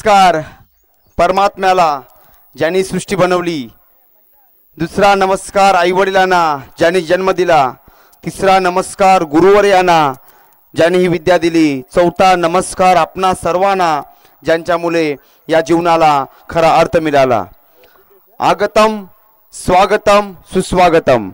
नमस्कार परमात्म्याला ज्यांनी सृष्टी बनवली, दुसरा नमस्कार आईवडिलांना ज्यांनी जन्म दिला, तिसरा नमस्कार गुरुवर्यांना ज्यांनी ही विद्या दिली, चौथा नमस्कार आपणा सर्वांना ज्यांच्यामुळे या जीवनाला खरा अर्थ मिळाला। आगतम स्वागतम सुस्वागतम,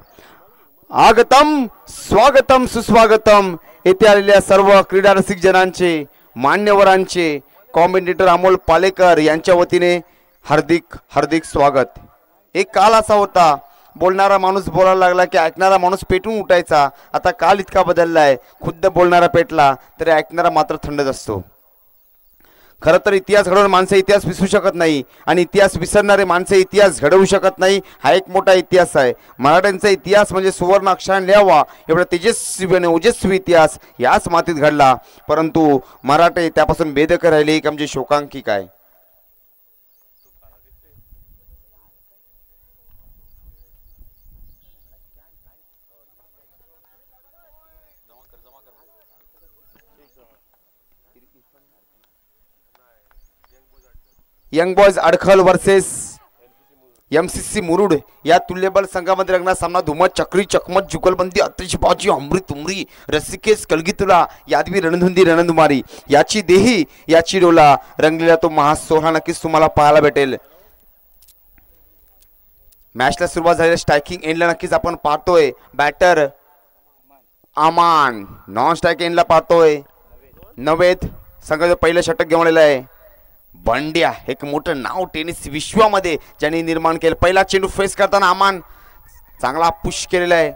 आगतम स्वागतम सुस्वागतम। येथे आलेल्या सर्व क्रीडा रसिक जनांचे, मान्यवरांचे, कॉमेंटेटर अमोल पालेकर यांच्या वतीने हार्दिक हार्दिक स्वागत। एक काल असा होता, बोलणारा माणूस बोलायला लागला की ऐकणारा माणूस पेटून उठायचा। आता काल इतका बदललाय, खुद्द बोलणारा पेटला तरी ऐकणारा मात्र थंडच असतो। खरं तर इतिहास घडवणारे माणसं इतिहास विसरू शकत नाही आणि इतिहास विसरणारे माणसं इतिहास घडवू शकत नाही। हा एक मोठा इतिहास आहे। मराठ्यांचा इतिहास म्हणजे सुवर्ण अक्षराने लिहावा एवढा तेजस्वी आणि ओजस्वी इतिहास याच मातीत घडला, परंतु मराठे त्यापासून बेदखल राहिले की म्हणजे शोकांकिक आहे। Young boys Adkhal versus MCC Murud या तुल्यबल संघामध्ये रंगणार सामना धुमत चक्री चकमत जुगलबंदी अतिशबाजी अमृत उमरी रसिकेश कलगीतुला यादवी रणधुंदी रणधुमारी याची देही याची डोला रंगलेला तो महासोहळा नक्कीच तुम्हाला पाहायला भेटेल। मॅचला सुरुवात झालेल्या स्ट्रायकिंग एंडला नक्कीच आपण पाहतोय बॅटर अमान, नॉन स्ट्रायक एंडला पाहतोय नवेद संघाचं पहिलं षटक घेऊन आलेलं आहे। बंड्या एक मोठं नाव टेनिस विश्वामध्ये ज्यांनी निर्माण केलं। पहिला चेंडू फेस करताना अमान चांगला पुश केलेला आहे,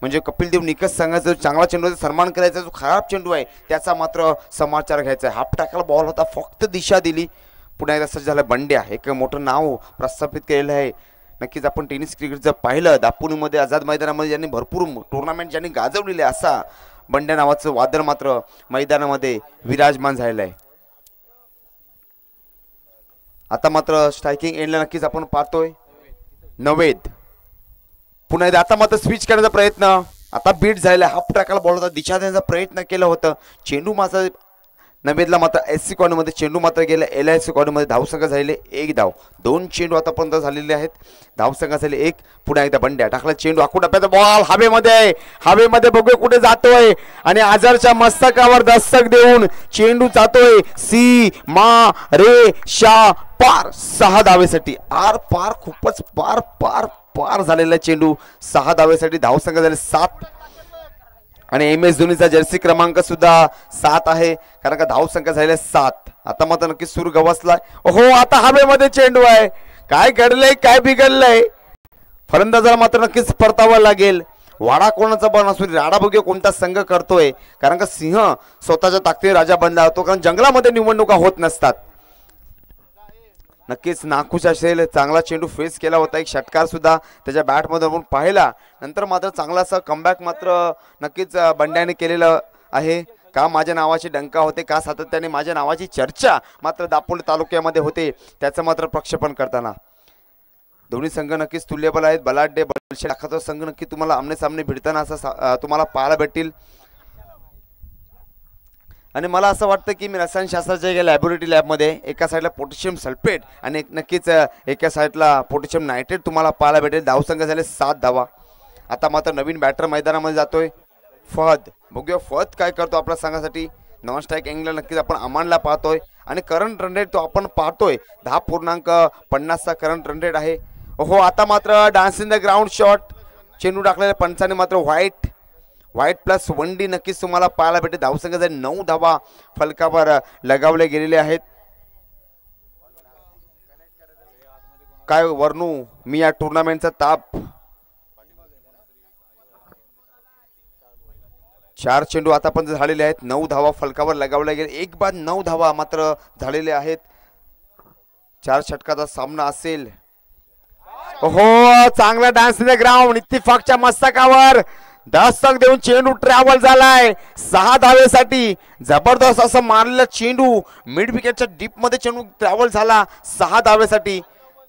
म्हणजे कपिल देव निकष संघाचा चांगला चेंडूचा सन्मान करायचा, जो खराब चेंडू आहे त्याचा मात्र समाचार घ्यायचा आहे। हाफ टाकला बॉल होता, फक्त दिशा दिली। पुन्हा एकदा सज्ज झालं बंड्या, एक मोठं नाव प्रस्थापित केलेलं आहे। नक्कीच आपण टेनिस क्रिकेट जर पाहिलं दापोलीमध्ये आझाद मैदानामध्ये ज्यांनी भरपूर टुर्नामेंट ज्यांनी गाजवलेले असा बंड्या नावाचं वादळ मात्र मैदानामध्ये विराजमान झालेलं आहे। आता मात्र स्ट्रायकिंग एंडला नक्कीच आपण पाहतोय नवेद, पुन्हा एकदा आता मात्र स्विच करण्याचा प्रयत्न, आता बीट झालेला हाफ ट्रॅकला बॉल होता, दिशा देण्याचा प्रयत्न केला होता। चेंडू मात्र नवेदला मात्र एससी कॉर्नरमध्ये चेंडू मात्र गेला एलआयसी कॉर्नरमध्ये। धावसंख्या झालेले 1 धाव, 2 चेंडू आतापर्यंत झालेले आहेत, धावसंख्या झाले 1। पुन्हा एकदा बंड्या टाकला चेंडू, आखूड टप्प्याचा बॉल हवेमध्ये, हवेमध्ये बघूया कुठे जातोय आणि आजारच्या मस्तकावर दस्तक देऊन चेंडू जातोय सी मा रे शा पार 6 धावेसाठी। आर पार खूपच पार पार पार झालेला चेंडू 6 धावेसाठी। धावसंख्या झाले 7 आणि एम एस धोनीचा जर्सी क्रमांक सुद्धा 7 आहे, कारण का धावसंख्या झालेल्या 7। आता मात्र नक्की सूर गवसलाय, हो आता हवेमध्ये चेंडू आहे, काय घडलंय काय बिघडलंय, फलंदाजाला मात्र नक्कीच परतावं लागेल। वाडा कोणाचा पण असू राडा बघूया कोणता संघ करतोय, कारण का सिंह स्वतःच्या ताकदीने राजा बनला होतो, कारण जंगलामध्ये निवडणुका होत नसतात। नक्कीच नाखुश असेल, चांगला चेंडू फेस केला होता, एक षटकार सुद्धा त्याच्या बॅटमध्ये आपण पाहिला। नंतर मात्र चांगलासा कमबॅक मात्र नक्कीच बंड्याने केलेलं आहे। का माझ्या नावाचे डंका होते, का सातत्याने माझ्या नावाची चर्चा मात्र दापोली तालुक्यामध्ये होते, त्याचं मात्र प्रक्षेपण करताना दोन्ही संघ नक्कीच तुल्यबल आहेत। बलाढ्य बलशाली संघ नक्की तुम्हाला आमने सामने भिडताना असं तुम्हाला पाहायला भेटतील। आणि मला असं वाटतं की मी रसायनशास्त्राच्या लॅबोरेटरी लॅबमध्ये एका साईडला पोटॅशियम सल्फेट आणि नक्कीच एका साईडला पोटॅशियम नायट्रेट तुम्हाला पाहायला भेटेल। धावसंख्या झाले 7 धावा। आता मात्र नवीन बॅटर मैदानामध्ये जातोय फहद, बघूया फहद काय करतो आपल्या संघासाठी। नॉन स्ट्राईक एंगल नक्कीच आपण अमानला पाहतोय आणि करंट रन रेट तो आपण पाहतोय 10.50चा करंट रन रेट आहे। हो आता मात्र dance in the ground shot, चेंडू टाकलेल्या पंचाने मात्र व्हाईट प्लस 1D नक्कीच तुम्हाला पाहायला भेटेल। धावसंख्या झाली 9 धावा फलकावर लगावले गेलेले आहेत। काय वर्णू मी या टुर्नामेंटचा ताप, 4 चेंडू आतापर्यंत झालेले आहेत, 9 धावा फलकावर लगावल्या गेले, एक बाद 9 धावा मात्र झालेले आहेत। 4 षटकाचा सामना असेल। हो चांगला dance in the ground, इत्तेफाकच्या मस्तकावर Dastak देऊन चेंडू ट्रॅव्हल झालाय 6 धावेसाठी। जबरदस्त असं मारलेला चेंडू मिड विकेटच्या डीप मध्ये चेंडू ट्रॅव्हल झाला 6 धावेसाठी।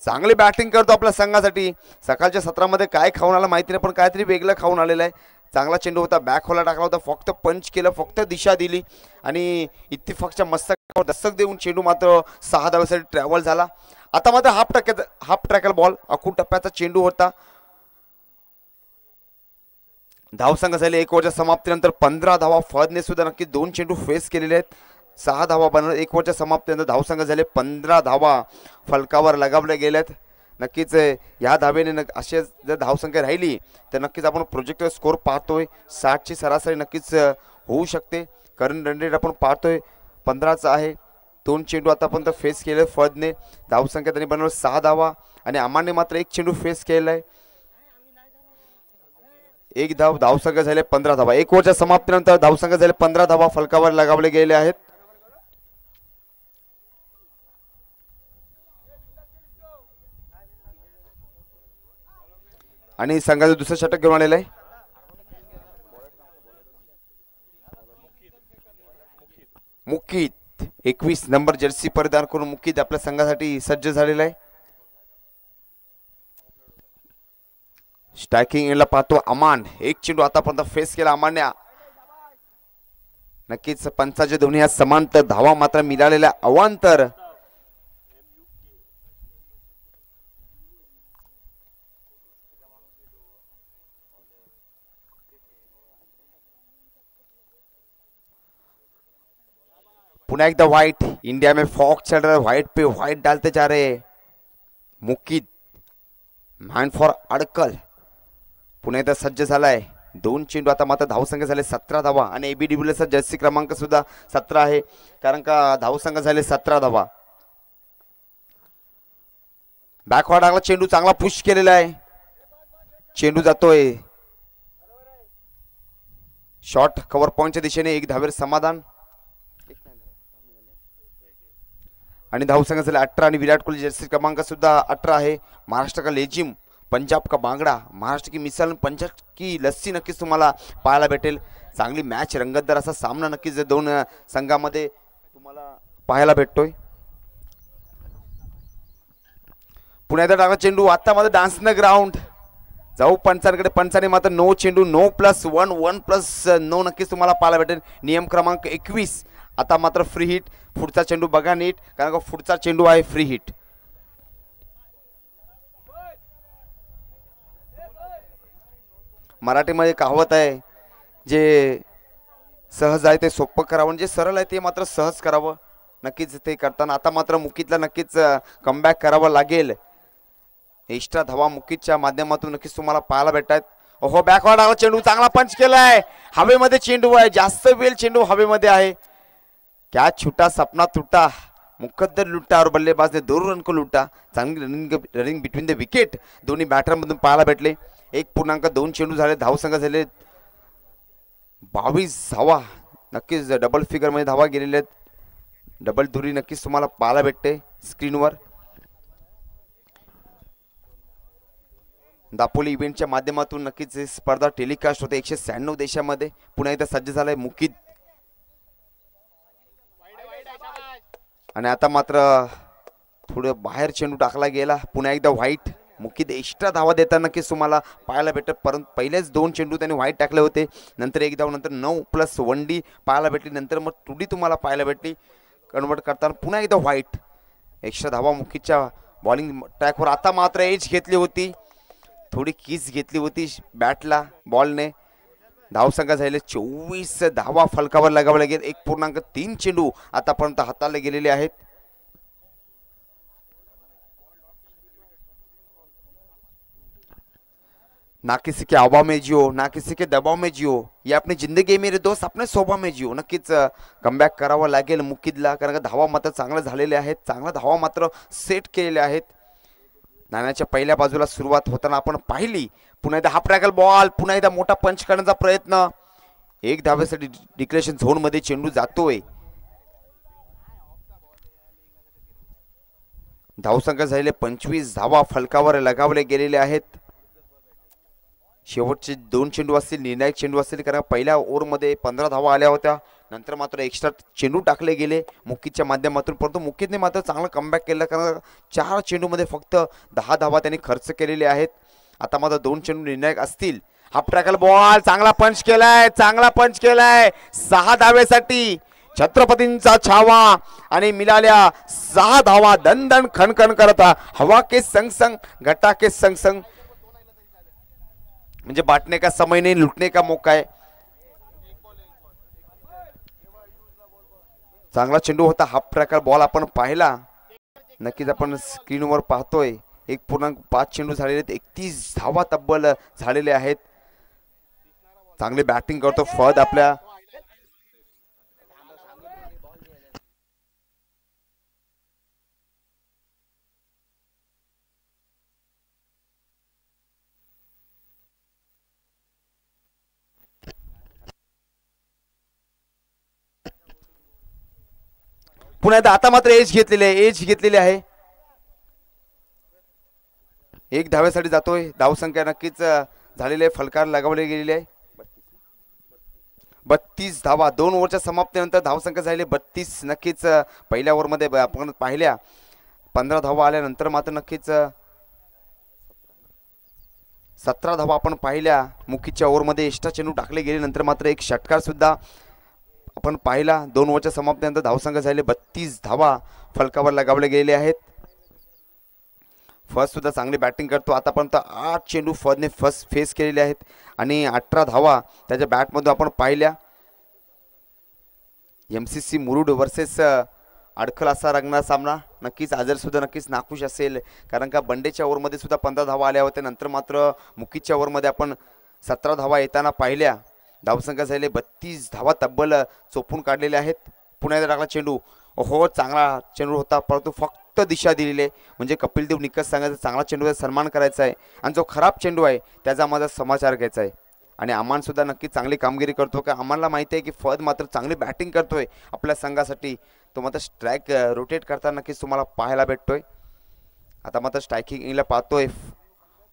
चांगली बॅटिंग करतो आपल्या संघासाठी। सकाळच्या सत्रामध्ये काय खाऊन आला माहिती नाही, पण काहीतरी वेगळं खाऊन आलेलं आहे। चांगला चेंडू होता, बॅक होला टाकला होता, फक्त पंच केलं, फक्त दिशा दिली आणि इत्तिफाकच्या मस्तकावर दस्तक देऊन चेंडू मात्र 6 धावांसाठी ट्रॅव्हल झाला. आता मात्र हाफ ट्रॅकल बॉल अखूड टप्प्याचा चेंडू होता. धावसंख्या झाले 1 ओव्हरच्या समाप्तीनंतर 15 धावा. फळदने सुद्धा नक्की 2 चेंडू फेस केलेले आहेत. 6 धावा बनवत 1 ओव्हरच्या समाप्तीनंतर धावसंख्या झाले 15 धावा फलकावर लगावल्या गेल्यात. नक्कीच या धावेने असे जर धावसंख्या राहिली तर नक्कीच आपण प्रोजेक्टर स्कोर पाहतोय 60ची सरासरी नक्कीच होऊ शकते. करंट रन रेट आपण पाहतोय 15चा आहे. 2 चेंडू आतापर्यंत फेस केले फळदने. धावसंख्या त्यांनी बनवलं 6 धावा आणि अमानने मात्र 1 चेंडू फेस केलेला आहे. 1 धाव. धावसंख्या झाले 15 धावा. 1 ओव्हरच्या समाप्तीनंतर धावसंख्या झाले 15 धावा फलकावर लगावले गेले आहेत. आणि संघाचं दुसरं षटक घेऊन आलेलं आहे. मुकीत 21 नंबर जर्सी परिधान करून मुकीत आपल्या संघासाठी सज्ज झालेला आहे. स्ट्रायकिंग एंडला पाहतो अमान. 1 चेंडू आतापर्यंत फेस केला अमानने. नक्कीच पंचाचे दोन्ही या समांतर धावा मात्र मिळालेल्या अवांतर. पुन्हा एकदा व्हाइट. इंडिया में फॉक्स चल रहा है, व्हाइट पे व्हाइट डालते जा रहे. मुकीत माइंड फॉर अडकल पुन्हा एकदा सज्ज झालाय. 2 चेंडू. आता मात्र धावसंख्या झाले 17 धावा आणि एबी डिव्हिलियर्सचा जर्सी क्रमांक सुद्धा 17 आहे, कारण का धावसंख्या झाले 17 धावा. बॅकवर्ड टाकला चेंडू, चांगला पुश केलेला आहे. चेंडू जातोय शॉर्ट कव्हर पॉइंटच्या दिशेने. 1 धावेर समाधान आणि धावसंख्या झाले 18 आणि विराट कोहली जर्सी क्रमांक सुद्धा 18 आहे. महाराष्ट्र का लेजिम, पंजाब का बांगडा, महाराष्ट्र की मिसाल, पंजाब की लस्सी नक्कीच तुम्हाला पाहायला भेटेल. चांगली मॅच, रंगतदार असा सामना नक्कीच 2 संघामध्ये तुम्हाला पाहायला भेटतोय. पुन्हा एकदा टाकला चेंडू. आता मात्र डान्स न ग्राउंड जाऊ पंचांकडे. पंचाने मात्र 9 चेंडू 9+1 1+9 नक्कीच तुम्हाला पाहायला भेटेल. नियम क्रमांक 21. आता मात्र फ्री हिट. पुढचा चेंडू बघा नीट, कारण का पुढचा चेंडू आहे फ्री हिट. मराठीमध्ये कहावत आहे, जे सहज आहे ते सोपं करावं, जे सरळ आहे ते मात्र सहज करावं. नक्कीच ते करताना आता मात्र मुकीतला नक्कीच कमबॅक करावं लागेल. एक्स्ट्रा धावा मुकीतच्या माध्यमातून नक्कीच तुम्हाला पाहायला भेटतात. ओहो, बॅकवर्ड आला चेंडू, चांगला पंच केलाय. हवेमध्ये चेंडू आहे, जास्त वेळ चेंडू हवेमध्ये आहे. क्या छुटा सपना टूटा, मुकद्दर लुटा और बल्लेबाज ने 2 रन को लुटा. चांगली रनिंग बिटवीन द विकेट दोन्ही बॅटरमधून पाहायला भेटले. 1.2 चेंडू झाले. धावसंख्या झाले 22 धावा. नक्कीच डबल फिगर मध्ये धावा गेलेल्या आहेत. डबल धुरी नक्कीच तुम्हाला पाहायला भेटते स्क्रीनवर. दापोली इव्हेंटच्या माध्यमातून नक्कीच स्पर्धा टेलिकास्ट होते 196 देशामध्ये. पुन्हा एकदा सज्ज झालाय मुकीत. आणि आता मात्र थोडं बाहेर चेंडू टाकला गेला. पुन्हा एकदा व्हाईट. मुकीत एक्स्ट्रा धावा देताना नक्कीच तुम्हाला पाहायला भेटत, परंतु पहिलेच 2 चेंडू त्यांनी व्हाईट टाकले होते. नंतर 1 धाव, नंतर 9+1D पाहायला भेटली. नंतर मग 2D तुम्हाला पाहायला भेटली कन्वर्ट करताना. पुन्हा एकदा व्हाईट. एक्स्ट्रा धावा मुकीतच्या बॉलिंग ट्रॅकवर. आता मात्र एज घेतली होती, थोडी किस घेतली होती बॅटला बॉलने. धावसंख्या झाले 24 धावा फलकावर लगावले गेले. 1.3 चेंडू आतापर्यंत हाताळले गेलेले आहेत. ना किसी के हवा में जियो, ना किसी के दबाव में जियो, ये अपनी जिंदगी मेरे दोस्त अपने स्वभाव में जियो. नक्कीच कमबॅक करावं लागेल मुकीदला, कारण का धावा मात्र चांगले झालेले आहेत. चांगला धावा मात्र सेट केलेले आहेत. नाण्याच्या पहिल्या बाजूला सुरुवात होताना आपण पाहिली. पुन्हा एकदा हाफ ट्रॅकल बॉल, पुन्हा एकदा मोठा पंच करण्याचा प्रयत्न. 1 धावेसाठी डिक्लेरेशन झोन मध्ये चेंडू जातोय. धावसंख्या झालेले 25 धावा फलकावर लगावले गेलेले आहेत. शेवटचे 2 चेंडू असतील, निर्णायक चेंडू असतील, कारण पहिल्या ओव्हरमध्ये 15 धावा आल्या होत्या. नंतर मात्र एक्स्ट्रा चेंडू टाकले गेले मुकीतच्या माध्यमातून, परंतु मुकीतने मात्र चांगला कमबॅक केला, कारण 4 चेंडूमध्ये फक्त 10 धावा त्यांनी खर्च केलेले आहेत. आता मात्र 2 चेंडू निर्णायक असतील हाफ ट्रॅकल बॉल चांगला पंच केलाय, चांगला पंच केलाय 6 धावेसाठी छत्रपतींचा छावा आणि मिळाल्या 6 धावा. दणदण खणखण करता हवा के संग संग घटा के संग संग, म्हणजे बांटने का समय नहीं लुटने का मौका है. चांगला चेंडू होता. हाफ ट्रॅकल बॉल आपण पाहिला, नक्कीच आपण स्क्रीनवर पाहतोय. 1.5 चेंडू झालेले आहेत, 31 धावा तब्बल झालेले आहेत. चांगली बॅटिंग करतो फद आपल्या. पुन्हा आता मात्र एज घेतलेली आहे. 1 धाव्यासाठी जातोय. धावसंख्या नक्कीच झालेली आहे, फलकार लगावले गेलेली आहे. 32 धावा 2 ओव्हरच्या समाप्तीनंतर धावसंख्या झाली 32. नक्कीच पहिल्या ओव्हरमध्ये आपण पाहिल्या 15 धावा आल्यानंतर मात्र नक्कीच 17 धावा आपण पाहिल्या. मुखीच्या ओव्हरमध्ये एक्स्ट्रा चेंडू टाकले गेले, नंतर मात्र एक षटकार सुद्धा आपण पाहिला. 2 ओव्हरच्या समाप्तीनंतर धावसंख्या झाले 32 धावा फलकावर लगावले गेलेले आहेत. फर्स्ट सुद्धा चांगली बॅटिंग करतो. आतापर्यंत 8 चेंडू फर्स्टने फेस केलेले आहेत आणि 18 धावा त्याच्या बॅटमधून आपण पाहिल्या. MCC मुरुड वर्सेस अडखल असा रंगणार सामना. नक्कीच आजर सुद्धा नक्कीच नाखुश असेल, कारण का बंडेच्या ओव्हरमध्ये सुद्धा 15 धावा आल्या होत्या. नंतर मात्र मुकीच्या ओव्हरमध्ये आपण 17 धावा येताना पाहिल्या. धावसंख्या झाली 32 धावा तब्बल चोपून काढलेल्या आहेत. पुन्हा एकदा टाकला चेंडू. हो चांगला चेंडू होता, परंतु फक्त दिशा दिलेली आहे. म्हणजे कपिल देव निकष सांगायचं, चांगला चेंडूचा सन्मान करायचा आहे आणि जो खराब चेंडू आहे त्याचा माझा समाचार घ्यायचा आहे. आणि अमान सुद्धा नक्कीच चांगली कामगिरी करतो. का अमानला माहिती आहे की फद मात्र चांगली बॅटिंग करतोय आपल्या संघासाठी. तो मात्र स्ट्राईक रोटेट करताना नक्कीच तुम्हाला पाहायला भेटतोय. आता मात्र स्ट्रायकिंगला पाहतोय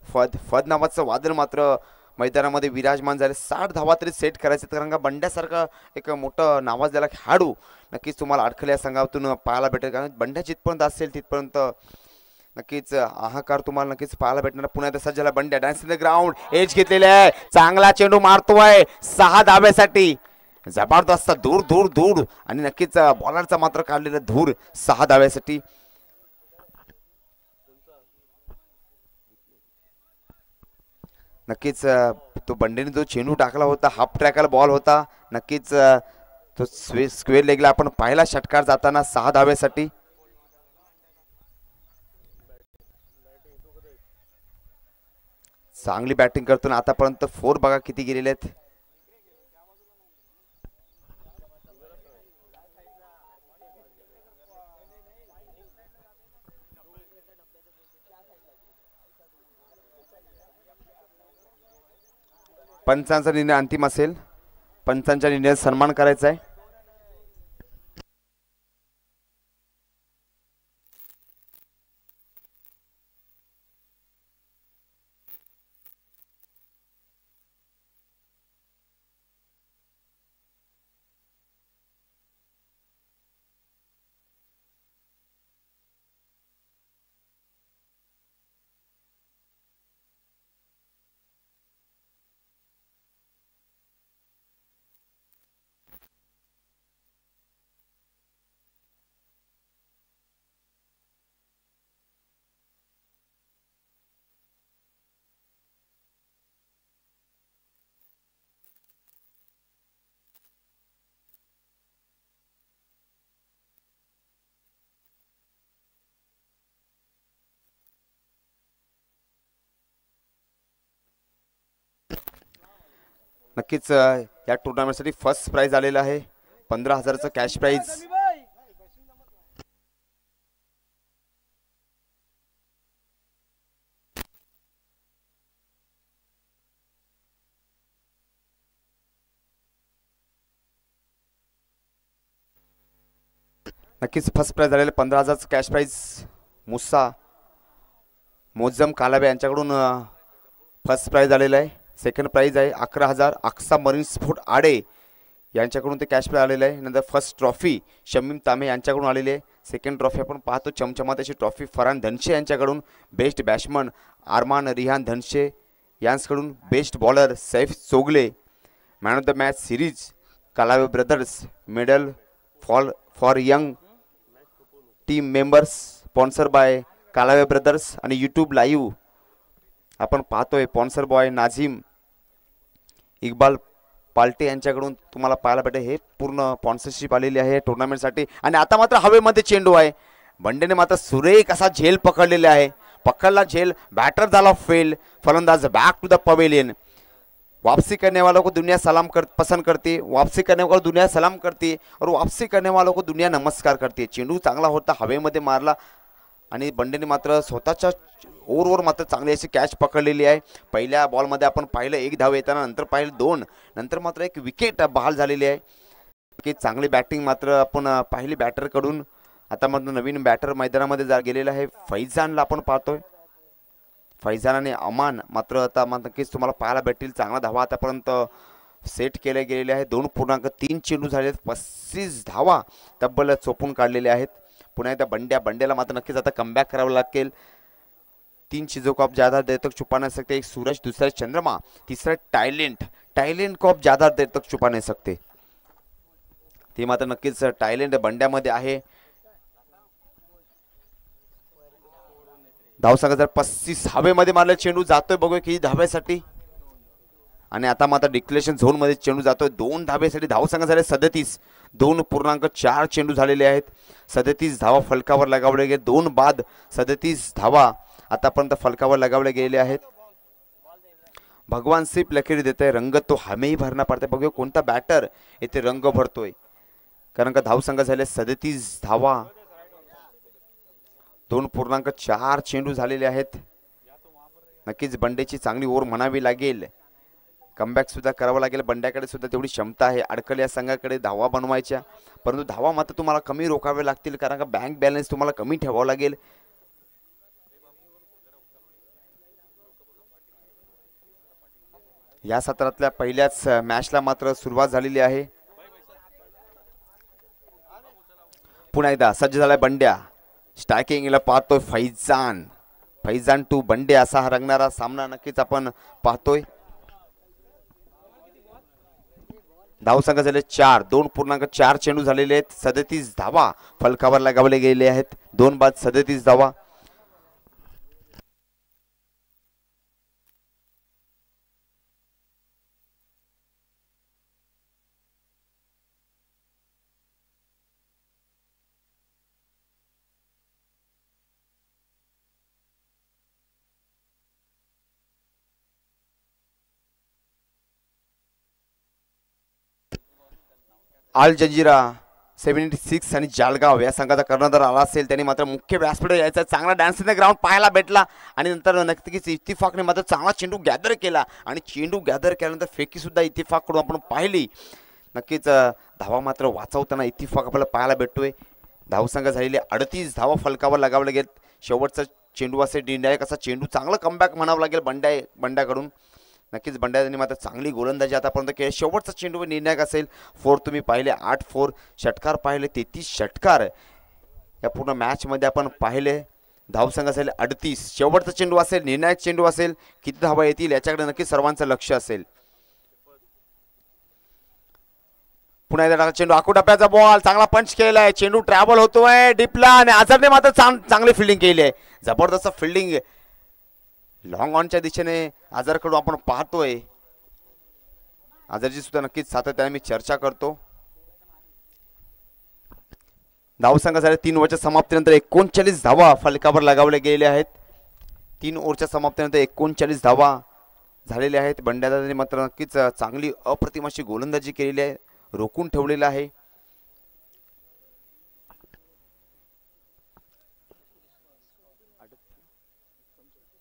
फद नावाचं वादळ मात्र मैदानामध्ये विराजमान झाले. 60 धावा तरी सेट करायचे, कारण का बंड्यासारखं एक मोठं नावाजलेला खेळाडू नक्कीच तुम्हाला अडखल या संघातून पाहायला भेटेल. कारण बंड्या जिथपर्यंत असेल तिथपर्यंत नक्कीच हाहाकार तुम्हाला नक्कीच पाहायला भेटणार. पुन्हा एकदा सज्जाला बंड्या dance in the ground, edge घेतलेले आहे, चांगला चेंडू मारतोय 6 धाव्यासाठी. जबरदस्त दूर दूर दूर आणि नक्कीच बॉलरचा मात्र काढलेला धूर 6 धाव्यासाठी. नक्कीच तो बंडेने जो चेंडू टाकला होता हाफ ट्रॅकल बॉल होता. नक्कीच तो स्क्वेअर लेगला आपण पाहिला षटकार जाताना 6 धाव्यासाठी. चांगली बॅटिंग करतो. आतापर्यंत 4 बघा किती गेलेले आहेत. पंचांचा निर्णय अंतिम असेल. पंचांच्या निर्णयाचा सन्मान करायचा आहे. नक्कीच या टुर्नामेंटसाठी फर्स्ट प्राइज आलेला आहे 15,000चं कॅश प्राइज. नक्कीच फर्स्ट प्राइज आलेलं 15,000चं कॅश प्राइज मुस्सा मोजम कालाबे यांच्याकडून फर्स्ट प्राइज आलेलं आहे. सेकंड प्राइज आहे 11,000 अक्सा मरीन स्पोर्ट आडे यांच्याकडून ते कॅश प्राइज आलेलं आहे. नंतर फर्स्ट ट्रॉफी शमीम तामे यांच्याकडून आलेली आहे. सेकंड ट्रॉफी आपण पाहतो चमचमात अशी ट्रॉफी फरहान धनशे यांच्याकडून. बेस्ट बॅट्समन आरमान रिहान धनशे यांसकडून best bowler Saif Chogle, man of the match series Kalave brothers, medal for young team members sponsor by Kalave brothers आणि यूट्यूब लाईव्ह आपण पाहतोय स्पॉन्सर बॉय नाझीम इक्बाल पाल्टे यांच्याकडून तुम्हाला पाहायला भेटेल. हे पूर्ण स्पॉन्सरशिप आलेली आहे टुर्नामेंटसाठी. आणि आता मात्र हवेमध्ये चेंडू आहे. बंडेने मात्र सुरेख असा झेल पकडलेला आहे. पकडला झेल, बॅटर झाला फेल, फलंदाज बॅक टू द पवेलियन. वापसी करने वालों को दुनिया सलाम पसंद करती, वापसी करने वालों को दुनिया सलाम करती और वापसी करने वालों को दुनिया नमस्कार करती. चेंडू चांगला होता, हवेमध्ये मारला आणि बंडेने मात्र स्वतःच्या ओव्हरवर मात्र चांगली अशी कॅच पकडलेली आहे. पहिल्या बॉलमध्ये आपण पाहिलं 1 धाव येताना, नंतर पाहिलं 2, नंतर मात्र 1 विकेट बहाल झालेली आहे. की चांगली बॅटिंग मात्र आपण पाहिली बॅटरकडून. आता मात्र नवीन बॅटर मैदानामध्ये गेलेला आहे. फैजानला आपण पाहतोय. फैजान आणि अमान मात्र आता नक्कीच तुम्हाला पाहायला भेटतील. चांगला धावा आतापर्यंत सेट केले गेलेले आहेत. 2.3 चेंडू झाले, 35 धावा तब्बल चोपून काढलेले आहेत. पुन्हा एकदा बंड्याला मात्र नक्कीच आता कमबॅक करावं लागेल. 3 चीजों को आप ज़्यादा देर तक छुपा नहीं सकते. एक सूरज, दूसरा चंद्रमा, तीसरा टैलेंट को आप ज़्यादा देर तक छुपा नहीं सकते. ते मात्र नक्कीच टॅलेंट बंड्यामध्ये आहे. धावसंख्या जर 35 हवेमध्ये मारले चेंडू जातोय, बघूया किती धाब्यासाठी. आणि आता मात्र डिक्लेरेशन झोन मध्ये चेंडू जातोय 2 धाब्यासाठी. धावसंख्या झाले 37. 2.4 चेंडू झालेले आहेत. 37 धावा फलकावर लगावले गेले. 2 बाद 37 धावा आतापर्यंत फलकावर लगावले गेलेले आहेत. भगवान सिर्फ लकीर देते, रंग तो हमें ही भरना पड़ता है. बघूया कोणता बॅटर येथे रंग भरतोय, कारण का धावसंख्या झाले 37 धावा. 2.4 चेंडू झालेले आहेत. नक्कीच बंडेची चांगली ओव्हर म्हणावी लागेल. कमबॅक सुद्धा करावं लागेल. बंड्याकडे सुद्धा तेवढी क्षमता आहे अडकलेल्या संघाकडे धावा बनवायच्या, परंतु धावा मात्र तुम्हाला कमी रोखावे लागतील, कारण का बँक बॅलन्स तुम्हाला कमी ठेवावा लागेल. या सत्रातल्या पहिल्याच मॅचला मात्र सुरुवात झालेली आहे. पुन्हा एकदा सज्ज झालाय बंड्या. स्ट्रायकिंगला पाहतोय फैजान टू बंडे असा हा रंगणारा सामना नक्कीच आपण पाहतोय. धावसंख्या झाले 4. 2.4 चेंडू झालेले आहेत. 37 धावा फलकावर लगावले गेलेले आहेत. 2 बाद 37 धावा. अल जजीरा 76 आणि जालगाव या संघाचा कर्णधार आला असेल. त्यांनी मात्र मुख्य व्यासपीठ यायचा चांगला डान्स इन द ग्राउंड पाहायला भेटला आणि नंतर नक्कीच इत्तिफाकने मात्र चांगला चेंडू गॅदर केला आणि चेंडू गॅदर केल्यानंतर फेकी सुद्धा इत्तिफाककडून आपण पाहिली. नक्कीच धावा मात्र वाचवताना इत्तिफाक आपल्याला पाहायला भेटतोय. धावसंख्या झालेली 38 धावा फलकावर लगावले गेलेत. शेवटचा चेंडू असेल निर्णायक असा चेंडू. चांगला कमबॅक म्हणावं लागेल बंड्याकडून. नक्कीच बंड्याने मात्र चांगली गोलंदाजी आतापर्यंत केली. शेवटचा चेंडू निर्णायक असेल. 4 तुम्ही पाहिले, 8 4 षटकार पाहिले, 33 षटकार या पूर्ण मॅच मध्ये आपण पाहिले. धावसंख्या असेल 38. शेवटचा चेंडू असेल, निर्णायक चेंडू असेल, किती धावा येतील याच्याकडे नक्कीच सर्वांचं लक्ष असेल. पुन्हा एकदा चेंडू आकुटप्प्याचा बॉल चांगला पंच केलेला आहे. चेंडू ट्रॅव्हल होतोय डीपला आणि आझरने मात्र चांगली फिल्डिंग केली आहे. जबरदस्त फिल्डिंग लॉंग ऑनच्या दिशेने आझरकडून आपण पाहतोय. आझरची सुद्धा नक्कीच सातत्याने मी चर्चा करतो. धावसंख्या झाले 3 ओव्हरच्या समाप्तीनंतर 39 धावा फलकावर लगावले गेलेले आहेत. 3 ओव्हरच्या समाप्तीनंतर 39 धावा झालेल्या आहेत. बंड्यादादांनी मात्र नक्कीच चांगली अप्रतिम अशी गोलंदाजी केलेली आहे, रोखून ठेवलेलं आहे.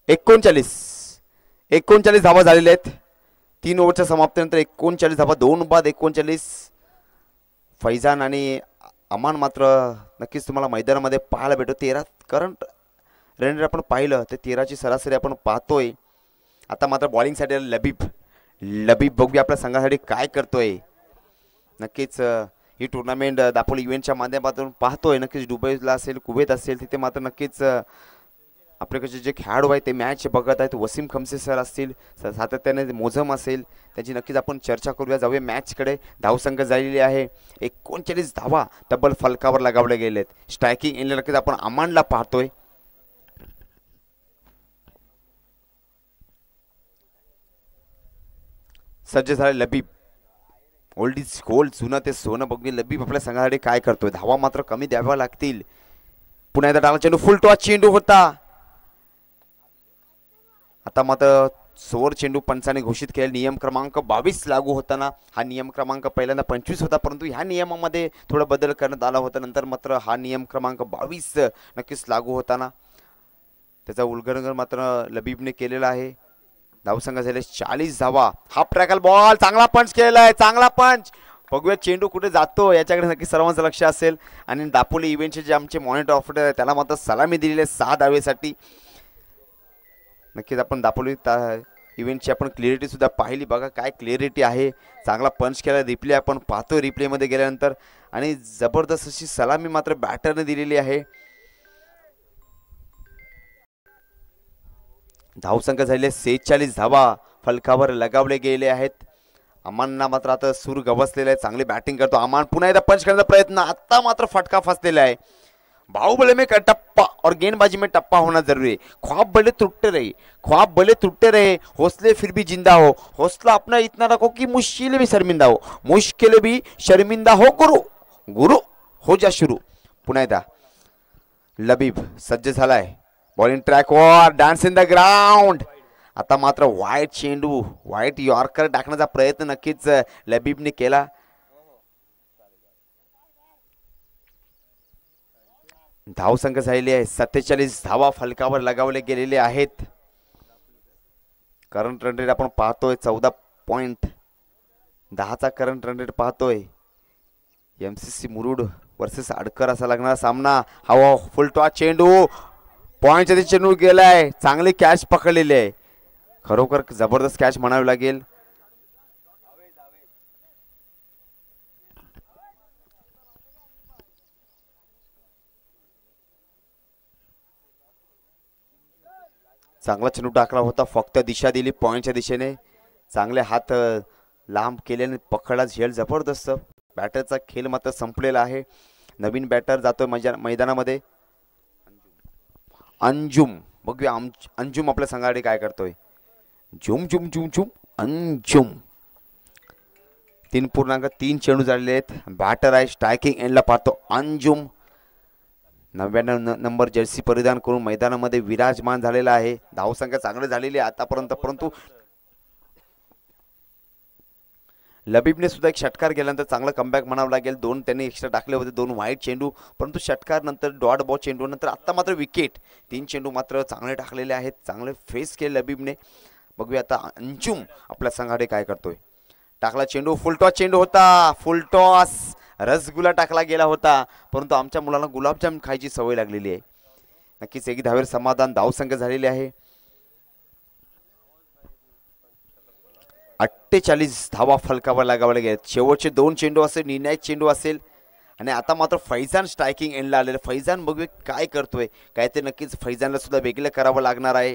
एकोणचाळीस धावा झालेल्या आहेत. 3 ओव्हरच्या समाप्तीनंतर 39 धावा. 2 बाद 39. फैजान आणि अमान मात्र नक्कीच तुम्हाला मैदानामध्ये पाहायला भेटतो. 13 करंट रन आपण पाहिलं ते 13ची सरासरी आपण पाहतोय. आता मात्र बॉलिंगसाठी लबीब बघूया आपल्या संघासाठी काय करतोय. नक्कीच ही टुर्नामेंट दापोली इव्हेंटच्या माध्यमातून पाहतोय. नक्कीच दुबईला असेल, कुवेत असेल, तिथे मात्र नक्कीच आपल्याकडचे जे खेळाडू आहेत ते मॅच बघत आहेत. वसीम खमसे सर असतील, सातत्याने मोझम असेल, त्यांची नक्कीच आपण चर्चा करूया. जाऊया मॅचकडे. धावसंख्या झालेली आहे 39 धावा तब्बल फलकावर लगावले गेलेत. स्ट्रायकिंग एंडला नक्कीच आपण अमानला पाहतोय. सज्ज झाले लबीब. ओल्ड इज गोल्ड, जुनं ते सोनं. बघूया लबीब आपल्या संघासाठी काय करतोय. धावा मात्र कमी द्याव्या लागतील. पुन्हा एकदा टाकला चेंडू, फुल टॉस चेंडू होता. आता मात्र सोर चेंडू पंचाने घोषित केले. नियम क्रमांक 22 लागू होताना, हा नियम क्रमांक पहिल्यांदा 25 होता, परंतु ह्या नियमामध्ये थोडा बदल करण्यात आला होता. नंतर मात्र हा नियम क्रमांक 22 नक्कीच लागू होताना त्याचा उल्लंघन मात्र लबीबने केलेला आहे. धावसंख्या झाले 40 धावा. हाफ ट्रॅकल बॉल, चांगला पंच केलेला आहे, चांगला पंच. बघूया चेंडू कुठे जातो याच्याकडे नक्की सर्वांचं लक्ष असेल. आणि दापोली इव्हेंटचे जे आमचे मॉनिटर ऑपरेटर आहे त्याला मात्र सलामी दिलेली आहे 6 धावेसाठी. नक्कीच आपण दापोली इव्हेंटची आपण क्लिअरिटी सुद्धा पाहिली. बघा काय क्लिअरिटी आहे. चांगला पंच केला. रिप्ले आपण पाहतोय रिप्लेमध्ये गेल्यानंतर. आणि जबरदस्त अशी सलामी मात्र बॅटरने दिलेली आहे. धावसंख्या झालेली 46 धावा फलकावर लगावले गेले आहेत. अमानना मात्र आता सूर गवसलेला आहे. चांगली बॅटिंग करतो अमान. पुन्हा एकदा पंच करण्याचा प्रयत्न. आता मात्र फटका फसलेला आहे. बाहुबली में टप्पा और गेंदबाजी में टप्पा होना जरूरी है. ख्वाब भले टूटते रहे, ख्वाब भले टूटते रहे, हौसले फिर भी जिंदा हो. हौसला अपना इतना रखो कि मुश्किल भी शर्मिंदा हो, मुश्किल भी शर्मिंदा हो. गुरु गुरु हो जा शुरू. पुन्हा एकदा लबीब सज्ज झालाय. बॉलिंग ट्रॅक वर, डान्स इन द ग्राउंड. आता मात्र वाईट चेंडू, वाईट यॉर्कर टाकण्याचा प्रयत्न नक्कीच लबीबने केला. धावसंख्या झालेली आहे 47 धावा फलकावर लगावले गेलेले आहेत. करंट रन रेट आपण पाहतोय 14.10चा करंट रन रेट पाहतोय. MCC मुरुड वर्सेस आडकर असा लागणारा सामना. हवा फुल टॉस चेंडू, पॉइंटच्या चेंडू गेलाय. चांगली कॅच पकडलेली आहे. खरोखर जबरदस्त कॅच म्हणावी लागेल. चांगला चेंडू टाकला होता. फक्त दिशा दिली पॉइंटच्या दिशेने. चांगले हात लांब केल्याने पकडला झेल. जबरदस्त. बॅटरचा खेळ मात्र संपलेला आहे. नवीन बॅटर जातोय मैदानामध्ये. अंजुम. बघूया अंजुम आपल्या संघाकडे काय करतोय. झुम झुम झुम झुम अंजुम. 3.3 चेंडू झालेले आहेत. बॅटर आहे. स्ट्रायकिंग एंडला पाहतो अंजुम. 99 नंबर जर्सी परिधान करून मैदानामध्ये विराजमान झालेला आहे. धावसंख्या चांगली झालेली आहे आतापर्यंत, परंतु लबीबने सुद्धा एक षटकार गेल्यानंतर चांगला कमबॅक म्हणावं लागेल. 2 त्यांनी एक्स्ट्रा टाकले होते, 2 वाईट चेंडू, परंतु षटकार नंतर डॉट बॉल चेंडू नंतर आता मात्र विकेट. 3 चेंडू मात्र चांगले टाकलेले आहेत. चांगले फेस केले लबीबने. बघूया आता अंजुम आपल्या संघाकडे काय करतोय. टाकला चेंडू, फुल टॉस चेंडू होता. फुल टॉस रसगुल्ला टाकला गेला होता, परंतु आमच्या मुलांना गुलाबजाम खायची सवय लागलेली आहे. नक्कीच 1 धावेवर समाधान. धावसंख्या झालेली आहे 48 धावा फलकावर लगावले गेले. शेवटचे 2 चेंडू असेल, निर्णायक चेंडू असेल. आणि आता मात्र फैजान स्ट्रायकिंग एंडला आलेलं. फैजान बघूया काय करतोय. काय ते नक्कीच फैजानला सुद्धा वेगळं करावं लागणार आहे.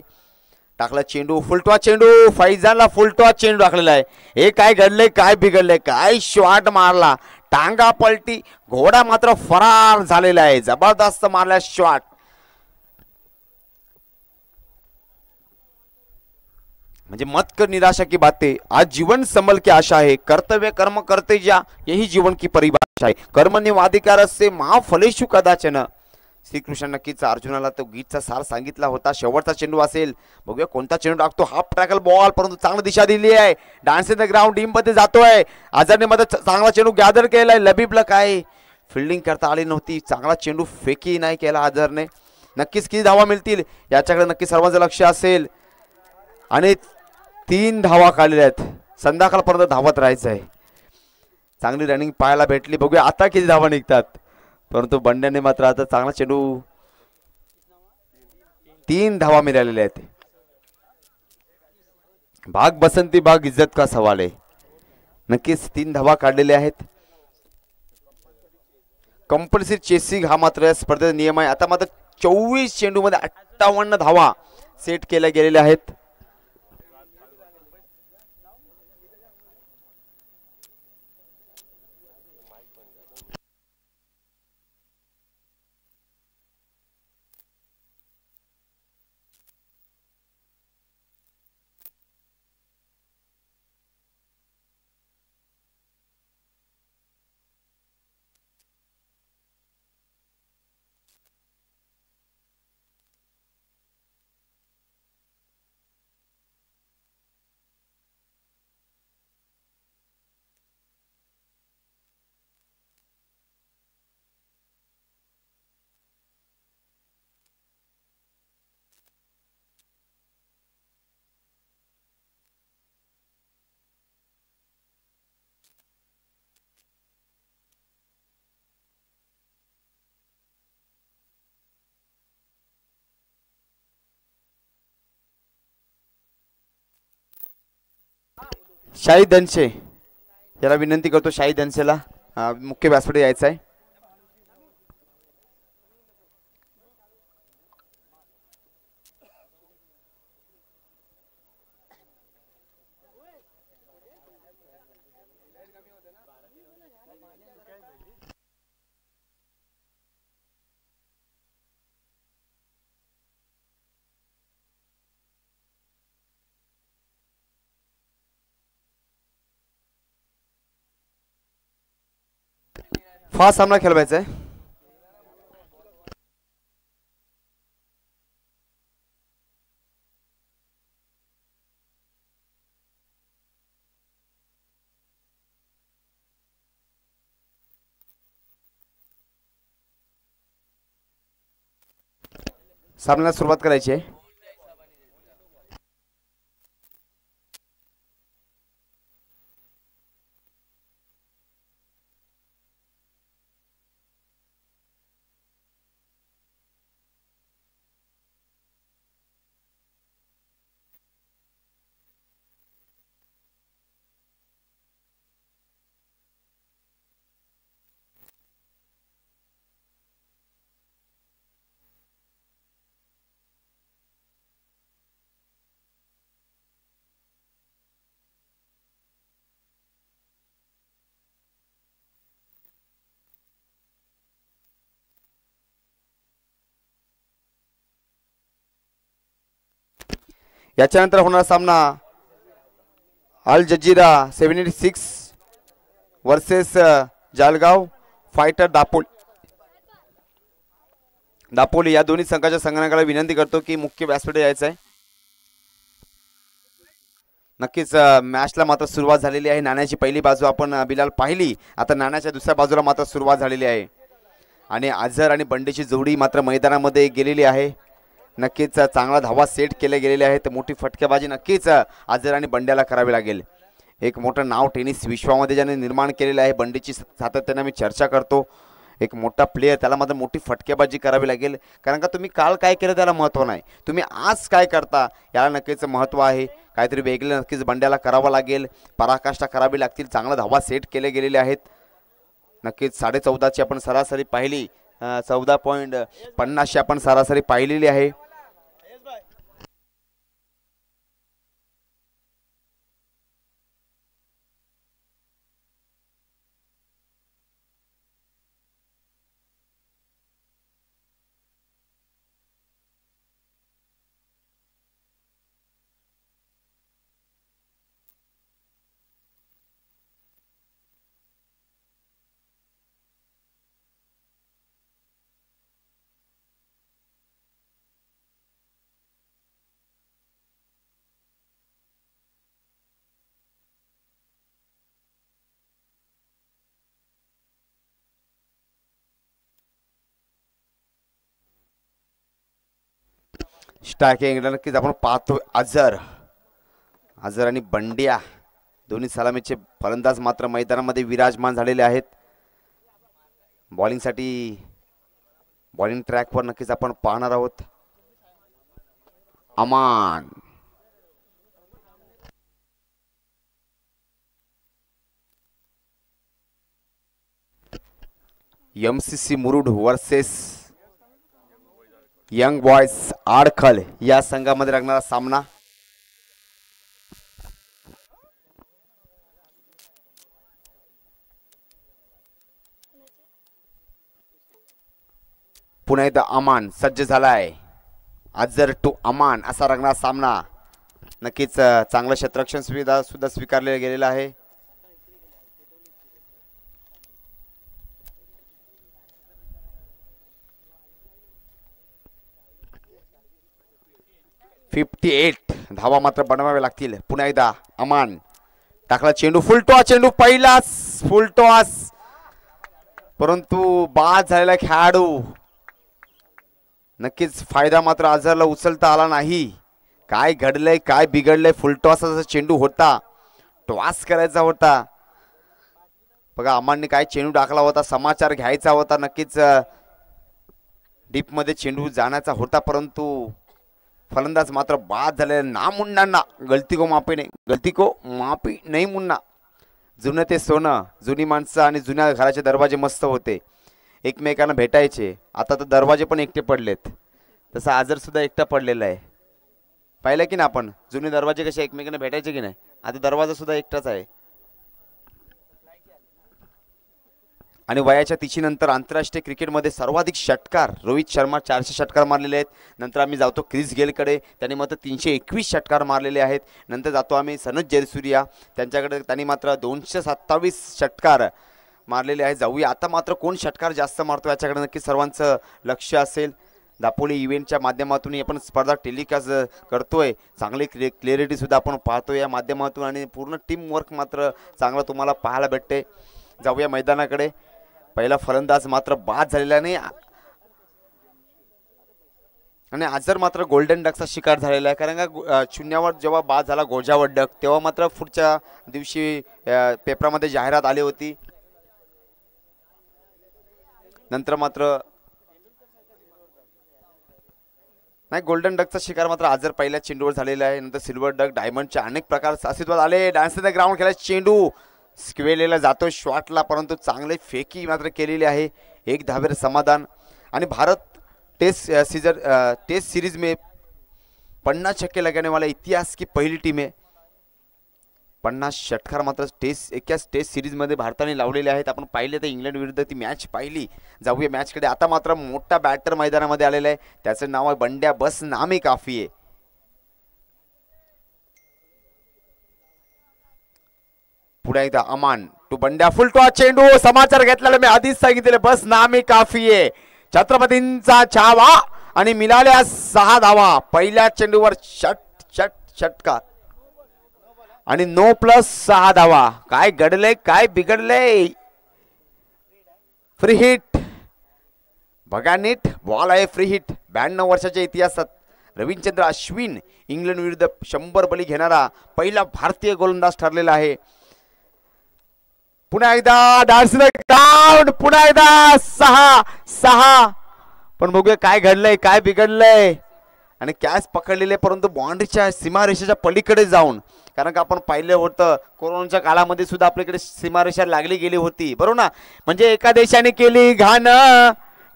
टाकला चेंडू, फुल टॉस चेंडू. फैजानला फुल टॉस चेंडू टाकलेला आहे. हे काय घडलंय, काय बिघडलंय, काय शॉट मारला. टांगा पलटी. घोडा मात्र फरार झालेला आहे. जबरदस्त मारला शॉट. म्हणजे मत कर निराशा की बातें, आज जीवन संभल के आशा है. कर्तव्य कर्म करते जा, यही जीवन की परिभाषा है. कर्मण्यवाधिकार से महाफलेषु कदाचन. श्रीकृष्ण नक्कीच अर्जुनाला तो गीतचा सार सांगितला होता. शेवटचा चेंडू असेल. बघूया कोणता चेंडू टाकतो. हाफ ट्रॅकल बॉल, परंतु चांगली दिशा दिली आहे. Dance in the ground team मध्ये जातोय. आझादने मध्ये चांगला चेंडू गॅदर केलाय. लबीबला काय फिल्डिंग करता आली नव्हती. चांगला चेंडू फेकी नाही केला आझादने. नक्कीच किती धावा मिळतील याच्याकडे नक्की सर्वांचं लक्ष असेल. आणि 3 धावा काढलेल्या आहेत. संध्याकाळपर्यंत धावत राहायचं आहे. चांगली रनिंग पाहायला भेटली. बघूया आता किती धावा निघतात. परंतु बंड्याने मात्र आता चांगला चेंडू. 3 धावा मिळालेल्या आहेत. भाग बसंती भाग इज्जत का सवाल आहे. नक्कीच 3 धावा काढलेल्या आहेत. कंपल्सरी चेसिंग हा मात्र स्पर्धेचा नियम आहे. आता मात्र 24 चेंडू मध्ये 57 धावा सेट केल्या गेलेल्या आहेत. शाहिद धनशे याला विनंती करतो, शाहिद धनशेला मुख्य व्यासपीठावर यायचं आहे. फास्ट सामना खेळवायचा आहे. सामन्याला सुरुवात करायची आहे. याच्यानंतर होणारा सामना अल जजीरा 76 वर्सेस जालगाव फायटर दापोली या दोन्ही संघाच्या संघटनाला विनंती करतो की मुख्य व्यासपीठावर यायचं आहे. नक्कीच मॅचला मात्र सुरुवात झालेली आहे. नाण्याची पहिली बाजू आपण बिलाल पाहिली, आता नाण्याच्या दुसऱ्या बाजूला मात्र सुरुवात झालेली आहे आणि अझर आणि बंडीची जोडी मात्र मैदानामध्ये गेलेली आहे. नक्कीच चांगला धावा सेट केले गेलेले आहेत. मोठी फटकेबाजी नक्कीच अझर आणि बंड्याला करावी लागेल. एक मोठं नाव टेनिस विश्वामध्ये ज्याने निर्माण केलेलं आहे, बंडीची सातत्याने मी चर्चा करतो, एक मोठा प्लेयर, त्याला मात्र मोठी फटकेबाजी करावी लागेल. कारण का तुम्ही काल काय केलं त्याला महत्त्व नाही, तुम्ही आज काय करता याला नक्कीच महत्त्व आहे. काहीतरी वेगळं नक्कीच बंड्याला करावं लागेल, पराकाष्ठा करावी लागतील. चांगला धावा सेट केले गेलेले आहेत. नक्कीच 14.5ची आपण सरासरी पाहिली, 14.50ची आपण सरासरी पाहिलेली आहे. स्ट्रायकिंग नक्कीच आपण पाहतो. अझर आणि बंड्या दोन्ही सलामीचे फलंदाज मात्र मैदानामध्ये विराजमान झालेले आहेत. बॉलिंगसाठी बॉलिंग ट्रॅकवर नक्कीच आपण पाहणार आहोत. Aman MCC Murud versus young boys Adkhal या संघामध्ये रंगणारा सामना. पुन्हा एकदा अमान सज्ज झालाय. अजर टू अमान असा रंगणारा सामना. नक्कीच चांगलं क्षेत्ररक्षण सुविधा सुद्धा स्वीकारले गेलेला आहे. धावा मात्र बनवावे लागतील. पुन्हा एकदा अमान टाकला चेंडू. फुलटॉस चेंडू पहिलाच फुलटॉस परंतु बाद झालेला खेळाडू. नक्कीच फायदा मात्र अझरला उचलता आला नाही. काय घडलंय काय बिघडलंय. फुलटॉसचा चेंडू होता. टॉस करायचा होता. बघा अमानने काय चेंडू टाकला होता. समाचार घ्यायचा होता. नक्कीच डीप मध्ये चेंडू जाण्याचा होता परंतु फलंदाज मात्र बाद झालेला. ना मुन्ना गलती को माफी नाही. गलती को माफी नाही मुन्ना. जुनं ते सोनं. जुनी माणसं आणि जुन्या घराचे दरवाजे मस्त होते. एकमेकांना भेटायचे. आता तर दरवाजे पण एकटे पडलेत. तसं आजर सुद्धा एकटा पडलेला आहे. पाहिलं की ना आपण जुने दरवाजे कसे एकमेकांना भेटायचे की नाही. आता दरवाजा सुद्धा एकटाच आहे. आणि वयाच्या 30 नंतर आंतरराष्ट्रीय क्रिकेटमध्ये सर्वाधिक षटकार रोहित शर्मा 400 षटकार मारलेले आहेत. नंतर आम्ही जातो क्रिस गेलकडे. त्यांनी मात्र 321 षटकार मारलेले आहेत. नंतर जातो आम्ही सनत जयसूर्या त्यांच्याकडे. त्यांनी मात्र 227 षटकार मारलेले आहेत. जाऊया आता मात्र कोण षटकार जास्त मारतो याच्याकडे नक्की सर्वांचं लक्ष असेल. दापोली इव्हेंटच्या माध्यमातून आपण स्पर्धा टेलिकास्ट करतोय. चांगली क्लिअरिटी सुद्धा आपण पाहतो या माध्यमातून आणि पूर्ण टीम वर्क मात्र चांगलं तुम्हाला पाहायला भेटते. जाऊया मैदानाकडे. पहिला फलंदाज मात्र बाद झालेला नाही आणि आजर मात्र गोल्डन डकचा शिकार झालेला आहे. कारण का शून्यावर जेव्हा बाद झाला गोजावर डक तेव्हा मात्र पुढच्या दिवशी पेपरामध्ये जाहिरात आली होती. नंतर मात्र नाही गोल्डन डकचा शिकार मात्र आजर पहिल्या चेंडूवर झालेला आहे. नंतर सिल्वर डक डायमंडच्या अनेक प्रकार अस्तित्वात आले. डान्स इन द ग्राउंड खेळायचा चेंडू स्क्वेलेला जातो शॉटला परंतु चांगले फेकी मात्र केलेली आहे. एक धावेर समाधान. आणि भारत टेस्ट सीरीज में 50 लगाने वाला इतिहास की पहिली टीम आहे. 50 षटकार मात्र टेस्ट सीरीज मध्ये भारताने लावलेले आहेत. आपण पाहिले तर इंग्लंड विरुद्ध ती मॅच पाहिली. जाऊया मॅचकडे. आता मात्र मोठा बॅटर मैदानामध्ये आलेला आहे. त्याचं नाव आहे बंड्या. बस नामे काफी आहे. पुढे एकदा अमान टू बंड्या. फुलटॉस चेंडू. समाचार घेतलेला मी आधीच सांगितले. बस नामे काफी आहे. छत्रपतींचा छावा आणि मिळाल्या 6 धावा. पहिल्या चेंडूवर षटकार आणि 9+6 धावा. काय घडलंय काय बिघडलंय. फ्री हिट बघा नीट. बॉल आहे फ्री हिट. 92 वर्षाच्या इतिहासात रविचंद्र अश्विन इंग्लंड विरुद्ध 100 बळी घेणारा पहिला भारतीय गोलंदाज ठरलेला आहे. पुन्हा एकदा डान्स इन द ग्राउंड. पुन्हा एकदा 6 पण बघूया काय घडलंय काय बिघडलंय. आणि कॅच पकडलेले परंतु बाउंड्रीच्या सीमारेषेच्या पलीकडे जाऊन. कारण का आपण पाहिलं होतं कोरोनाच्या काळामध्ये सुद्धा आपल्याकडे सीमारेषा लागली गेली होती बरोबर ना. म्हणजे एका देशाने केली घाण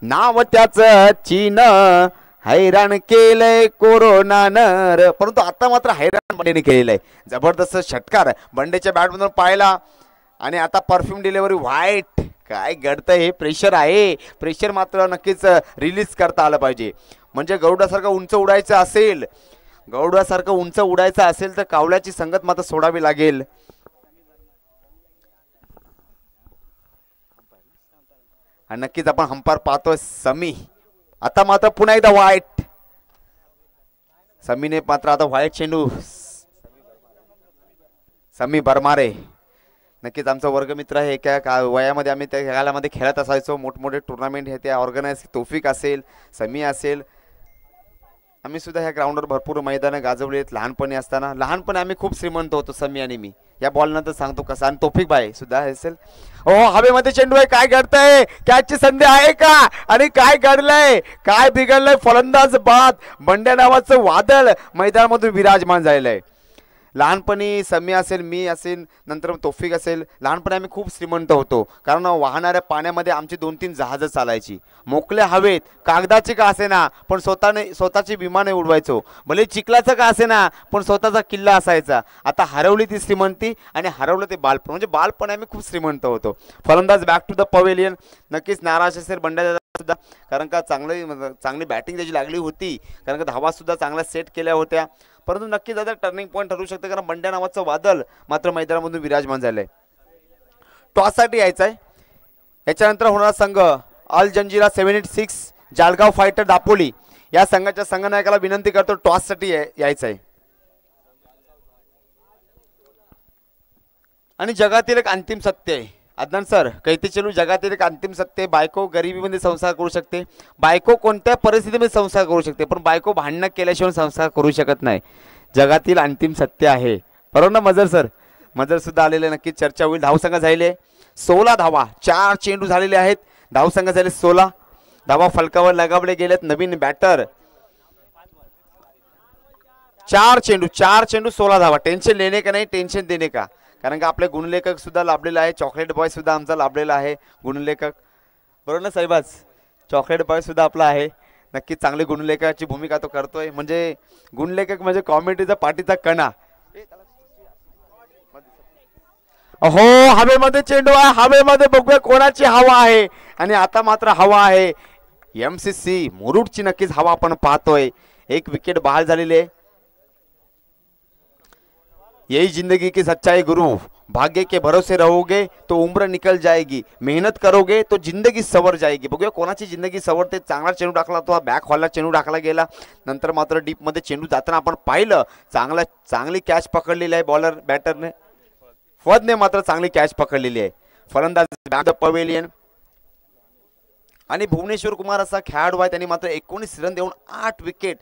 नाव त्याचं चीन. हैराण केलंय कोरोनानं. परंतु आता मात्र हैराण बंडेने केलेलं आहे. जबरदस्त षटकार बंडेच्या बॅटमधून पाहिला. आणि आता परफ्यूम डिलिव्हरी व्हाईट. काय घडतंय हे प्रेशर आहे. प्रेशर मात्र नक्कीच रिलीज करता आलं पाहिजे. म्हणजे गरुडासारखं उंच उडायचं असेल तर कावल्याची संगत मात्र सोडावी लागेल. आणि नक्कीच आपण हंपार पाहतोय समी. आता मात्र पुन्हा एकदा व्हाईट. समीने मात्र आता व्हाईट चेंडू. समी बरमारे नक्कीच आमचा वर्गमित्र आहे. एका वयामध्ये आम्ही त्या काळामध्ये खेळत असायचो. मोठमोठे टुर्नामेंट हे ते ऑर्गनाईज. तौफिक असेल समी असेल. आम्ही सुद्धा ह्या ग्राउंडवर भरपूर मैदानं गाजवली आहेत लहानपणी असताना. लहानपणी आम्ही खूप श्रीमंत होतो समी आणि मी. या बॉल नंतर सांगतो कसं. आणि तौफिक भाई सुद्धा असेल. हो हवेमध्ये चेंडू आहे. काय घडतंय. कॅचची संधी आहे का. आणि काय घडलंय काय बिघडलंय. फलंदाज बाद. बंड्या नावाचं वादळ मैदानामधून विराजमान झालेलं आहे. लहानपणी सम्मी असेल, मी असेल, नंतर तौफिक असेल, लहानपणी आम्ही खूप श्रीमंत होतो, कारण वाहणाऱ्या पाण्यामध्ये आमची 2-3 जहाजं चालायची. मोकल्या हवेत कागदाची का असेना पण स्वतःची विमाने उडवायचो. भले चिखलाचं का असेना पण स्वतःचा किल्ला असायचा. आता हरवली ती श्रीमंती आणि हरवलं ते बालपण. म्हणजे बालपणी आम्ही खूप श्रीमंत होतो. फलंदाज बॅक टू द पवेलियन. नक्कीच नाराज असेल बंड्या सुद्धा, कारण का चांगली बॅटिंग त्याची लागली होती, कारण का धावा सुद्धा चांगल्या सेट केल्या होत्या. परंतु नक्कीच आता टर्निंग पॉईंट ठरू शकते, कारण बंड्या नावाचं वादळ मात्र मैदानामधून विराजमान झालंय. टॉससाठी यायचं आहे. याच्यानंतर होणारा संघ अल जंजिरा 76 जालगाव फायटर दापोली या संघाच्या संघनायकाला विनंती करतो टॉससाठी यायचं आहे. आणि जगातील एक अंतिम सत्य आहे अदनान सर, कैती चलू, जगातील एक अंतिम सत्य. बायको गरिबीमध्ये संसार करू शकते, बायको कोणत्या परिस्थितीमध्ये संसार करू शकते, पण बायको भांडणं केल्याशिवाय संसार करू शकत नाही. जगातील अंतिम सत्य आहे, बरोबर ना मजर सर? मजर सुद्धा आलेले, नक्कीच चर्चा होईल. धावसंघ झालेले 16 धावा, 4 चेंडू झालेले आहेत. धावसंघ झाले 16 धावा फलकावर लगावले गेलेत. नवीन बॅटर 4 चेंडू 16 धावा. टेन्शन लेणे का नाही, टेन्शन देणे का, कारण का आपले गुणलेखक सुद्धा लाभलेला आहे. चॉकलेट बॉय सुद्धा आमचा लाभलेला आहे गुणलेखक, बरोबर ना साहेबाज? चॉकलेट बॉय सुद्धा आपला आहे. नक्कीच चांगली गुणलेखकाची भूमिका तो करतोय. म्हणजे गुणलेखक म्हणजे कॉमेडीचा पाठीचा कणा. हो, हवेमध्ये चेंडू आहे, हवेमध्ये बघूया कोणाची हवा आहे. आणि आता मात्र हवा आहे MCC मुरुडची. नक्कीच हवा आपण पाहतोय. एक विकेट बहाल झालेली आहे. यही जिंदगी की सच्चाई गुरु, भाग्य के भरोसे रहोगे तो उम्र निकल जाएगी, मेहनत करोगे तो जिंदगी सवर जाएगी. बघूया कोणाची जिंदगी सवरते. चांगला चेंडू टाकला तो बॅक हॉलला चेंडू टाकला गेला. नंतर मात्र डीप मध्ये चेंडू जाताना आपण पाहिलं. चांगली कॅच पकडलेली आहे बॉलर बॅटरने, फदने मात्र चांगली कॅच पकडलेली आहे. फलंदाज बॅक द पवेलियन. आणि भुवनेश्वर कुमार असा खेळाडू आहे, त्यांनी मात्र 19 रन देऊन 8 विकेट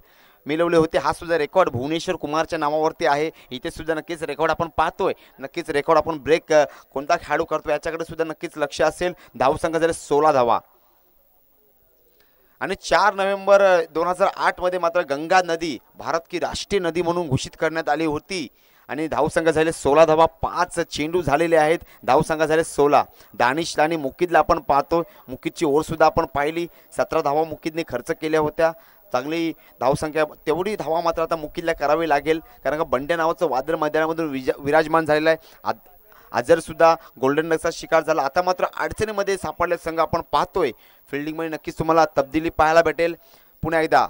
मिळवले होते. हा सुद्धा रेकॉर्ड भुवनेश्वर कुमारच्या नावावरती आहे. इथे सुद्धा नक्कीच रेकॉर्ड आपण पाहतोय. नक्कीच रेकॉर्ड आपण ब्रेक कोणता खेळाडू करतो याच्याकडे सुद्धा नक्कीच लक्ष असेल. धावसंख्या झाले 16 धावा. आणि 4 नोव्हेंबर 2008 मध्ये मात्र गंगा नदी भारत की राष्ट्रीय नदी म्हणून घोषित करण्यात आली होती. आणि धावसंख्या झाले 16 धावा. 5 चेंडू झालेले आहेत. धावसंख्या झाले 16. दानिश आणि मुकीदला आपण पाहतो. मुकीदची ओव्हर सुद्धा आपण पाहिली. 17 धावा मुकीदने खर्च केल्या होत्या. चांगली धावसंख्या, तेवढी धावा मात्र आता मुकीदला करावी लागेल, कारण का बंड्या नावाचं वादळ मैदानामधून विराजमान झालेलं आहे. अजर सुद्धा गोल्डन डकचा शिकार झाला. आता मात्र अडचणीमध्ये सापडले संघ आपण पाहतोय. फिल्डिंगमध्ये नक्कीच तुम्हाला तब्दिली पाहायला भेटेल. पुन्हा एकदा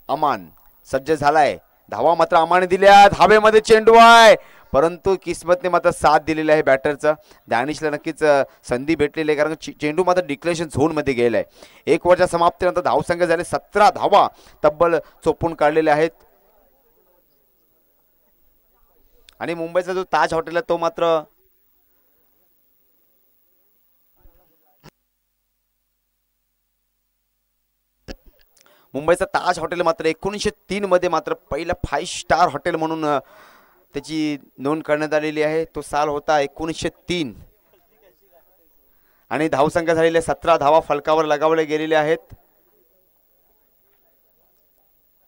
अमान सज्ज झालाय. धावा मात्र अमाने दिल्यात. हवेमध्ये चेंडू आहे, परंतु किस्मतने मात्र साथ दिलेली आहे बॅटरचा. डॅनिशला नक्कीच संधी भेटलेली आहे, कारण चेंडू मात्र डिक्लेरेशन झोनमध्ये गेलाय. 1 ओव्हरच्या समाप्तीनंतर धावसंख्या झाले 17 धावा तब्बल चोपून काढलेले आहेत. आणि मुंबईचा जो ताज हॉटेल आहे तो मात्र मुंबईचा ताज हॉटेल मात्र 1903 मध्ये मात्र पहिला 5 स्टार हॉटेल म्हणून त्याची नोंद करण्यात आलेली आहे. तो साल होता 1903. आणि धावसंख्या झालेल्या 17 धावा फलकावर लगावले गेलेले आहेत.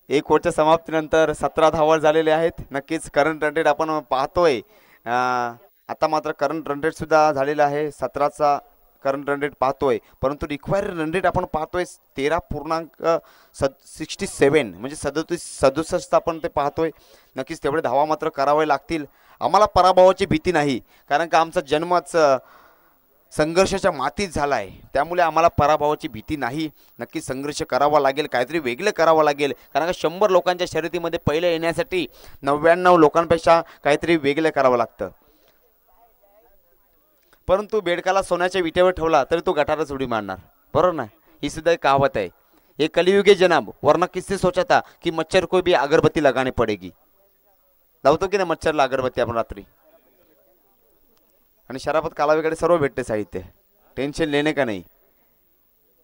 1 ओव्हरच्या समाप्तीनंतर 17 धावा झालेले आहेत. नक्कीच करंट रन रेट आपण पाहतोय. आता मात्र करंट रन रेट सुद्धा झालेला आहे. 17चा करंट रन रेट पाहतोय, परंतु रिक्वायर्ड रन रेट आपण पाहतोय 13.67 म्हणजे 67 आपण ते पाहतोय. नक्कीच तेवढे धावा मात्र करावे लागतील. आम्हाला पराभवाची भीती नाही, कारण का आमचा जन्मच संघर्षाच्या मातीत झाला आहे. त्यामुळे आम्हाला पराभवाची भीती नाही. नक्कीच संघर्ष करावा लागेल, काहीतरी वेगळे करावं लागेल, कारण का 100 लोकांच्या शर्यतीमध्ये पहिले येण्यासाठी 99 लोकांपेक्षा काहीतरी वेगळे करावं लागतं. परंतु बेडकाला सोन्याच्या विटेवर ठेवला तरी तो गटारच उडी मारणार, बरोबर ना? ही सुद्धा एक कहावत है. ये कलयुग है जनाब, वरना किससे सोचा था कि मच्छर को भी अगरबत्ती लगानी पड़ेगी. लावतो की ना मच्छरला अगरबत्ती आपण रात्री. आणि शराफत कालावेकडे सर्व भेटते साहित्य, टेन्शन लेणे का नाही.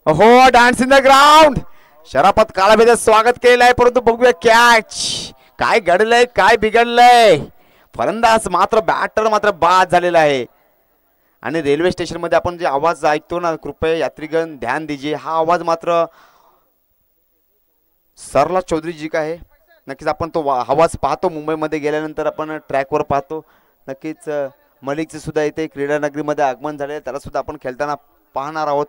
हो, डान्स इन द ग्राउंड. शराफत कालावेचं स्वागत केलेलं आहे, परंतु बघूया कॅच काय घडलंय, काय बिघडलंय. फलंदाज मात्र बॅटर मात्र बाद झालेला आहे. आणि रेल्वे स्टेशन मध्ये आपण जे आवाज ऐकतो ना, कृपया यात्रीगण ध्यान दीजिए, हा आवाज मात्र सरला चौधरी जी का है. नक्कीच आपण तो हवाच पाहतो. मुंबईमध्ये गेल्यानंतर आपण ट्रॅकवर पाहतो. नक्कीच मलिकचं सुद्धा इथे क्रीडा नगरीमध्ये आगमन झाले, त्याला सुद्धा आपण खेळताना पाहणार आहोत.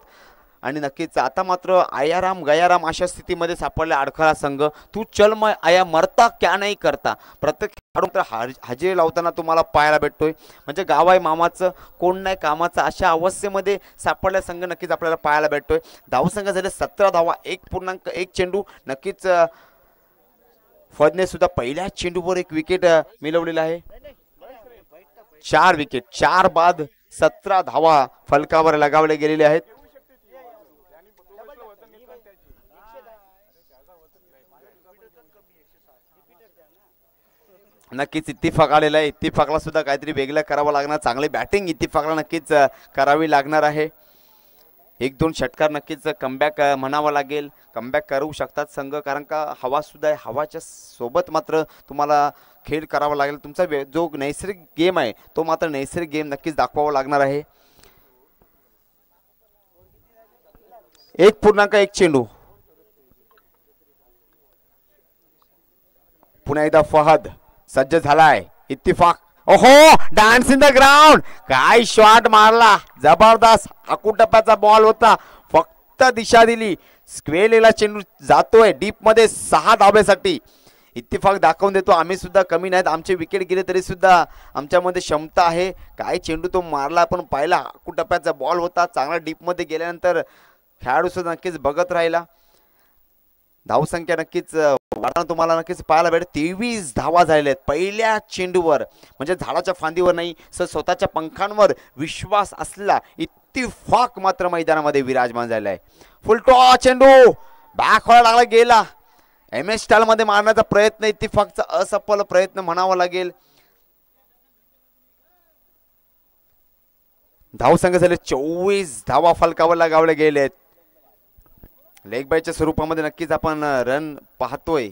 आणि नक्कीच आता मात्र आयाराम गयाराम अशा स्थितीमध्ये सापडला अडखळा संघ. तू चल मग आया मरता क्या नाही करता, प्रत्येक खेळाडू तर हजेरी लावताना तुम्हाला पाहायला भेटतोय. म्हणजे गाव आहे मामाचं कोण नाही कामाचं अशा अवस्थेमध्ये सापडला संघ नक्कीच आपल्याला पाहायला भेटतोय. धावसंख्या झाले 17 धावा, 1.1 चेंडू. नक्कीच फदने सुद्धा पहिल्याच चेंडूवर एक विकेट मिळवलेला आहे. 4 विकेट, 4 बाद 17 धावा फलकावर लगावले गेलेले आहेत. नक्कीच इत्तिफाक आलेला आहे. इत्तिफाकला सुद्धा काहीतरी वेगळं करावं लागणार. चांगली बॅटिंग इत्तिफाकला नक्कीच करावी लागणार आहे. 1-2 षटकार नक्कीच कमबॅक म्हणावं लागेल. कमबॅक करू शकतात संघ, कारण का हवा सुद्धा आहे. हवाच्या सोबत मात्र तुम्हाला खेळ करावा लागेल. तुमचा जो नैसर्गिक गेम आहे तो मात्र नैसर्गिक गेम नक्कीच दाखवावा लागणार आहे. 1.1 चेंडू. पुन्हा एकदा फहद सज्ज झालाय. इत्तिफाक, ओहो डान्स इन द ग्राउंड, काय शॉट मारला, जबरदस्त. आकुटप्प्याचा बॉल होता, फक्त दिशा दिली. स्क्वेअरला चेंडू जातोय डीप मध्ये 6 धाब्यासाठी. इत्तिफाक दाखवून देतो आम्ही सुद्धा कमी नाहीत. आमचे विकेट गेले तरी सुद्धा आमच्यामध्ये क्षमता आहे. काय चेंडू तो मारला आपण पाहिला. आकुटप्प्याचा बॉल होता, चांगला डीप मध्ये गेल्यानंतर खेळाडू सुद्धा नक्कीच बघत राहिला. धावसंख्या नक्कीच तुम्हाला नक्कीच पाहायला भेटेल. 23 धावा झालेल्या आहेत पहिल्या चेंडूवर. म्हणजे झाडाच्या फांदीवर नाही सर स्वतःच्या पंखांवर विश्वास असलेला इत्तिफाक मात्र मैदानामध्ये विराजमान झालेला आहे. फुलटॉ चेंडू बॅक व्हायला लागला, गेला. MS स्टाईल मध्ये मारण्याचा प्रयत्न, इत्तिफाकचा असफल प्रयत्न म्हणावा लागेल. धावसंख्या झाले 24 धावा फलकावर लगावले गेले आहेत. लेग बायच्या स्वरूपामध्ये नक्कीच आपण रन पाहतोय.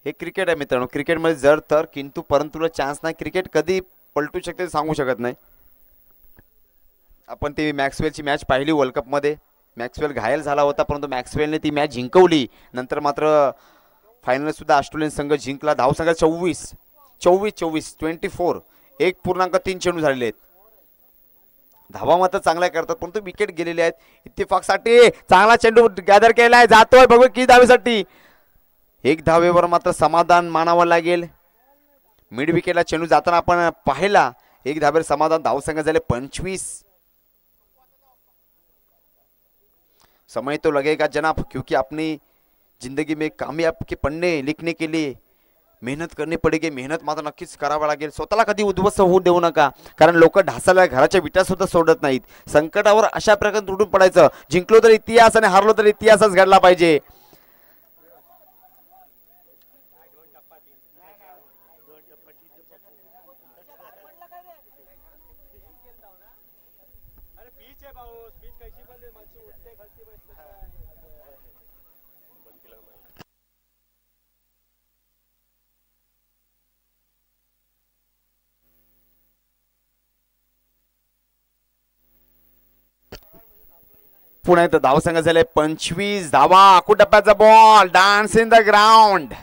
हे क्रिकेट आहे मित्रांनो. क्रिकेटमध्ये जर तर किंतु परंतुला चान्स नाही. क्रिकेट कधी पलटू शकते सांगू शकत नाही. आपण ती मॅक्सवेलची मॅच पाहिली वर्ल्ड कपमध्ये. मॅक्सवेल घायल झाला होता, परंतु मॅक्सवेलने ती मॅच जिंकवली. नंतर मात्र फायनल सुद्धा ऑस्ट्रेलियन संघ जिंकला. धावसंख्या 24 24 1.3 चेंडू झालेले आहेत. धावा मात्र चांगल्या करतात, परंतु विकेट गेलेले आहेत. इत्तिफाकसाठी चांगला चेंडू गॅदर केलाय, जातोय बघू किती धावेसाठी. 1 धावेवर मात्र समाधान मानावं लागेल. मिड विकेटला चेंडू जाताना आपण पाहिला. 1 धावेवर समाधान. धावसंख्या झाले 25. समय तो लगेगा जनाब, क्योंकि अपनी जिंदगी में कामयाब के पन्ने लिखने के लिए मेहनत करनी पडेगी. मेहनत मात्र नक्कीच करावं लागेल. स्वतःला कधी उद्ध्वस्त होऊ देऊ नका, कारण लोक ढासाला घराच्या विटा सुद्धा सोडत नाहीत. संकटावर अशा प्रकारे तुटून पडायचं. जिंकलो तर इतिहास आणि हारलो तर इतिहासच घडला पाहिजे. पुन्हा एकदा धावसंख्या झाले 25 धावा. आकुटप्प्याचा ball, dance in the ground.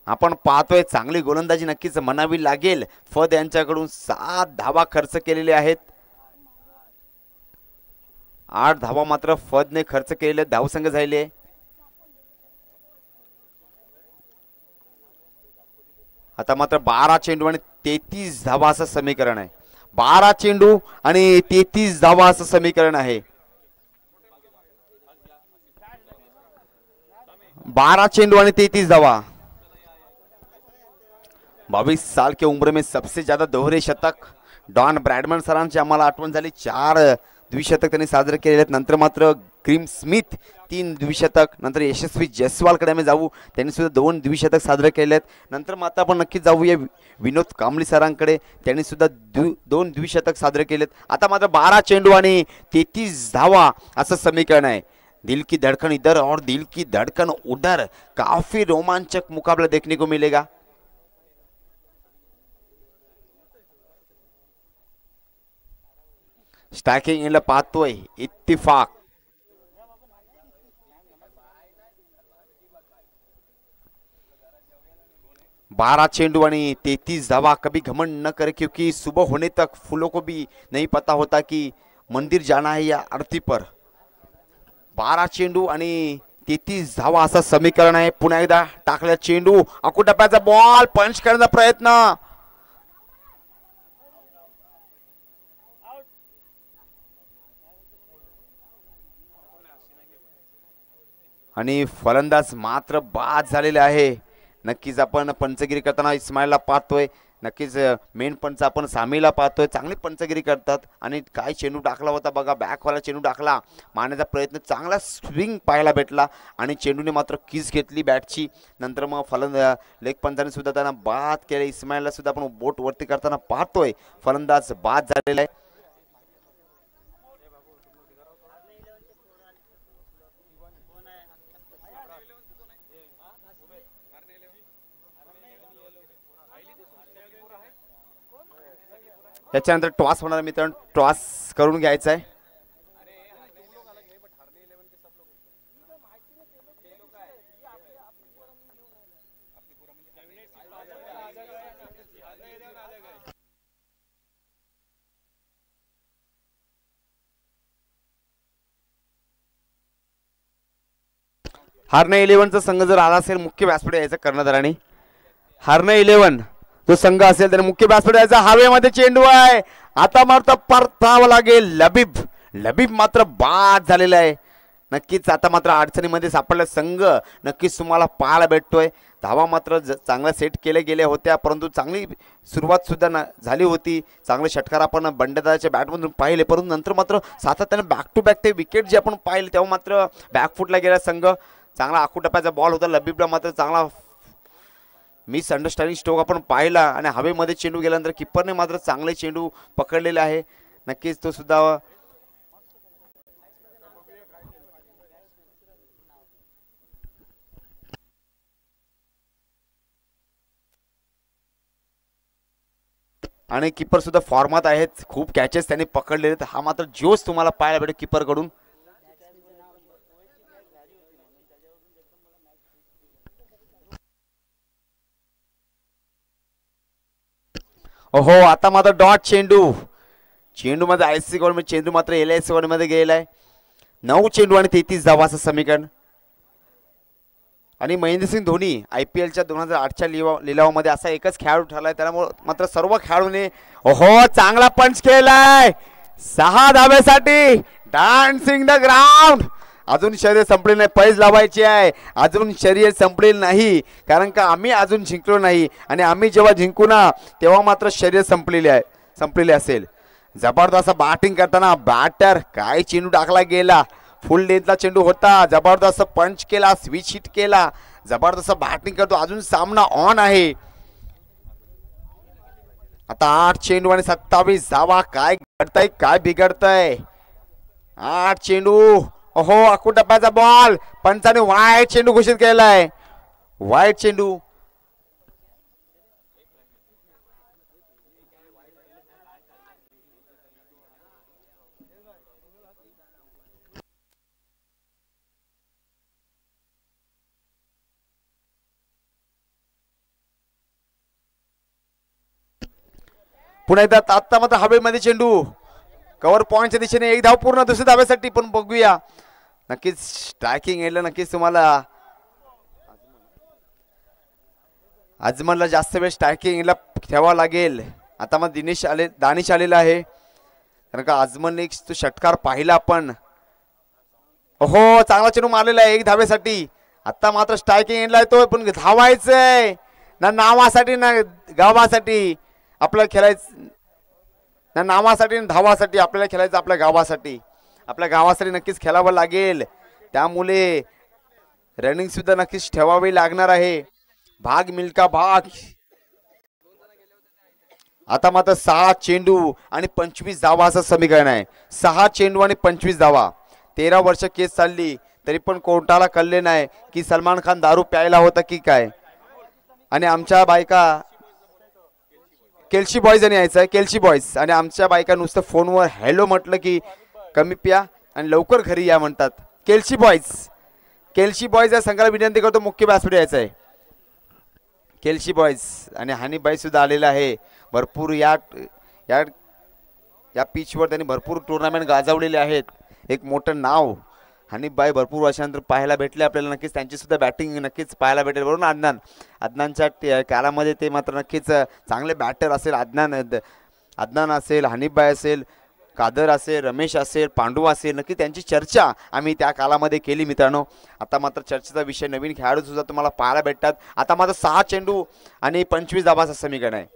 आपण पाहतोय चांगली गोलंदाजी नक्कीच म्हणावी लागेल. फद यांच्याकडून 7 धावा खर्च केलेले आहेत. 8 धावा मात्र फदने खर्च केलेले. धावसंख्या झाले आता मात्र 12 चेंडू आणि 33 धावा असं समीकरण आहे. 12 चेंडू आणि 33 धावा असं समीकरण आहे. 12 चेंडू आणि 33 धावा. 22 साल के उम्र में सबसे ज्यादा दोहरे शतक डॉन ब्रॅडमन सरांची आम्हाला आठवण झाली. 4 द्विशतक त्यांनी साजरे केलेले आहेत. नंतर मात्र ग्रीम स्मिथ 3 द्विशतक. नंतर यशस्वी जयस्वालकडे आम्ही जाऊ, त्यांनी सुद्धा 2 द्विशतक साजरे केले आहेत. नंतर मात्र आपण नक्कीच जाऊया विनोद कांबळी सरांकडे, त्यांनी सुद्धा 2 द्विशतक साजरे केलेत. आता मात्र 12 चेंडू आणि 33 धावा असं समीकरण आहे. दिल की धड़कन इधर और दिल की धड़कन उधर, काफी रोमांचक मुकाबला देखने को मिलेगा. स्टॅकिंग इनला पाहतोय इत्तिफाक. 12 चेंडू आणि 33 धावा। कभी घमंड न करे क्योंकि सुबह होने तक फूलों को भी नहीं पता होता कि मंदिर जाना है या आरती पर। 12 चेंडू आणि 33 धावा असं समीकरण आहे। पुन्हा एकदा टाकल्या चेंडू, अकुटप्प्याचा बॉल, पंच करण्याचा प्रयत्न आणि फलंदाज मात्र बाद झालेले आहे। नक्कीच आपण पंचगिरी करताना इस्माईलला पाहतोय, नक्कीच मेन पंच आपण सामीला पाहतोय, चांगली पंचगिरी करतात। आणि काय चेंडू टाकला होता बघा, बॅकवाला चेंडू टाकला, मारण्याचा प्रयत्न, चांगला स्विंग पाहायला भेटला आणि चेंडूने मात्र किस घेतली बॅटची। नंतर मग लेग पंचाने सुद्धा त्यांना बाद केले। इस्माईलला सुद्धा आपण बोट वरती करताना पाहतोय, फलंदाज बाद झालेला आहे। त्याच्यानंतर टॉस होणार मित्रांनो, टॉस करून घ्यायचा आहे। हार्ने 11चा संघ जर आला असेल मुख्य व्यासपीठ यायचा कर्णधाराने, हार्ने 11 जो संघ असेल त्याने मुख्य व्यासपीठ यायचा। हवेमध्ये चेंडू आहे, आता मात्र परतावं लागेल। लबीब मात्र बाद झालेला आहे। नक्कीच आता मात्र अडचणीमध्ये सापडला संघ नक्कीच तुम्हाला पाहायला भेटतोय। धावा मात्र चांगला सेट केले गेले होत्या, परंतु चांगली सुरुवात सुद्धा झाली होती। चांगले षटकार आपण बंडदाच्या बॅटमधून पाहिले, परंतु नंतर मात्र सातत्याने बॅक टू बॅक ते विकेट जे आपण पाहिले तेव्हा मात्र बॅकफुटला गेला संघ। चांगला आखूटप्प्याचा बॉल होता, लबीबला मात्र चांगला मिसअंडरस्टँडिंग स्ट्रोक आपण पाहिला आणि हवेमध्ये चेंडू गेल्यानंतर किपरने मात्र चांगले चेंडू पकडलेले आहे। नक्कीच तो सुद्धा आणि किपर सुद्धा फॉर्मात आहेत, खूप कॅचेस त्यांनी पकडलेले। हा मात्र जोश तुम्हाला पाहायला भेटेल किपर कडून। ओहो, आता मात्र डॉट चेंडू मध्ये आयसी गोल मध्ये चेंडू मात्र LIC गोल मध्ये गेलाय। 9 चेंडू आणि 33 धावा असं समीकरण। आणि महेंद्रसिंग धोनी IPLच्या 2008च्या लिलावामध्ये असा एकच खेळाडू ठरलाय, त्यामुळे मात्र सर्व खेळाडूने ओहो चांगला पंच केलाय 6 धाब्यासाठी। डान्सिंग द ग्राउंड, अजून शर्यत संपलेली नाही, पैज लावायची आहे, अजून शर्यत संपलेली नाही, कारण का आम्ही अजून जिंकलो नाही आणि आम्ही जेव्हा जिंकू ना तेव्हा मात्र शर्यत संपलेली असेल। जबरदस्त बॅटिंग करताना बॅटर काय चेंडू टाकला गेला, फुल लेंथला चेंडू होता, जबरदस्त पंच केला, स्विच हिट केला, जबरदस्त बॅटिंग करतो, अजून सामना ऑन आहे। आता 8 चेंडू आणि 27 धावा, काय घडतंय काय बिघडतंय। 8 चेंडू, ओहो अकुटप्प्याचा बॉल, पंचाने वाईट चेंडू घोषित केलाय, वाईट चेंडू। पुन्हा एकदा आता मात्र हवेमध्ये चेंडू, कव्हर पॉइंटच्या दिशेने एक धाव पूर्ण दुसऱ्या धाव्यासाठी। पण बघूया नक्कीच स्ट्रायकिंग एंडला नक्कीच तुम्हाला अजमलला जास्त वेळ स्ट्रायकिंग एंडला ठेवावा लागेल। आता मग दानिश आलेला आहे, कारण का अजमलने तो षटकार पाहिला आपण। ओहो चांगला चेंडू मारलेला आहे 1 धावेसाठी। आता मात्र स्ट्रायकिंग एंडला येतोय, पण धावायचंय ना नावासाठी ना गावासाठी आपल्याला खेळायचं, ना नावासाठी ना धावासाठी आपल्याला खेळायचं, आपल्या गावासाठी नक्कीच खेळावं लागेल। त्यामुळे रनिंग सुद्धा नक्कीच ठेवावी लागणार आहे, भाग मिल्का भाग। आता मात्र 6 चेंडू आणि 25 धावा असं समीकरण आहे। 6 चेंडू आणि 25 धावा। 13 वर्ष केस चालली तरी पण कोर्टाला कळले नाही की सलमान खान दारू प्यायला होता की काय। आणि आमच्या बायका केल्सी बॉयज आणि यायचं आहे, केल्सी बॉयज, आणि आमच्या बायका नुसतं फोनवर हॅलो म्हटलं की कमी प्या आणि लवकर घरी या म्हणतात। केल्सी बॉयज या संघाला विनंती करतो मुख्य व्यासपीठ यायचं आहे। केल्शी बॉयज आणि हनीबाई सुद्धा आलेला आहे. भरपूर या या या पिचवर त्यांनी भरपूर टुर्नामेंट गाजवलेले आहेत. एक मोठं नाव हनीबाई भरपूर वर्षानंतर पाहायला भेटले आपल्याला. नक्कीच त्यांची सुद्धा बॅटिंग नक्कीच पाहायला भेटेल. बरोबर अदनानच्या काळामध्ये ते मात्र नक्कीच चांगले बॅटर असेल. अदनान असेल, हनीबाई असेल, कादर असेल, रमेश असेल, पांडू असेल, नक्की त्यांची चर्चा आम्ही त्या काळामध्ये केली मित्रांनो. आता मात्र चर्चेचा विषय नवीन खेळाडू सुद्धा तुम्हाला पाहायला भेटतात. आता मात्र 6 चेंडू आणि 25 धावाचं समीकरण आहे.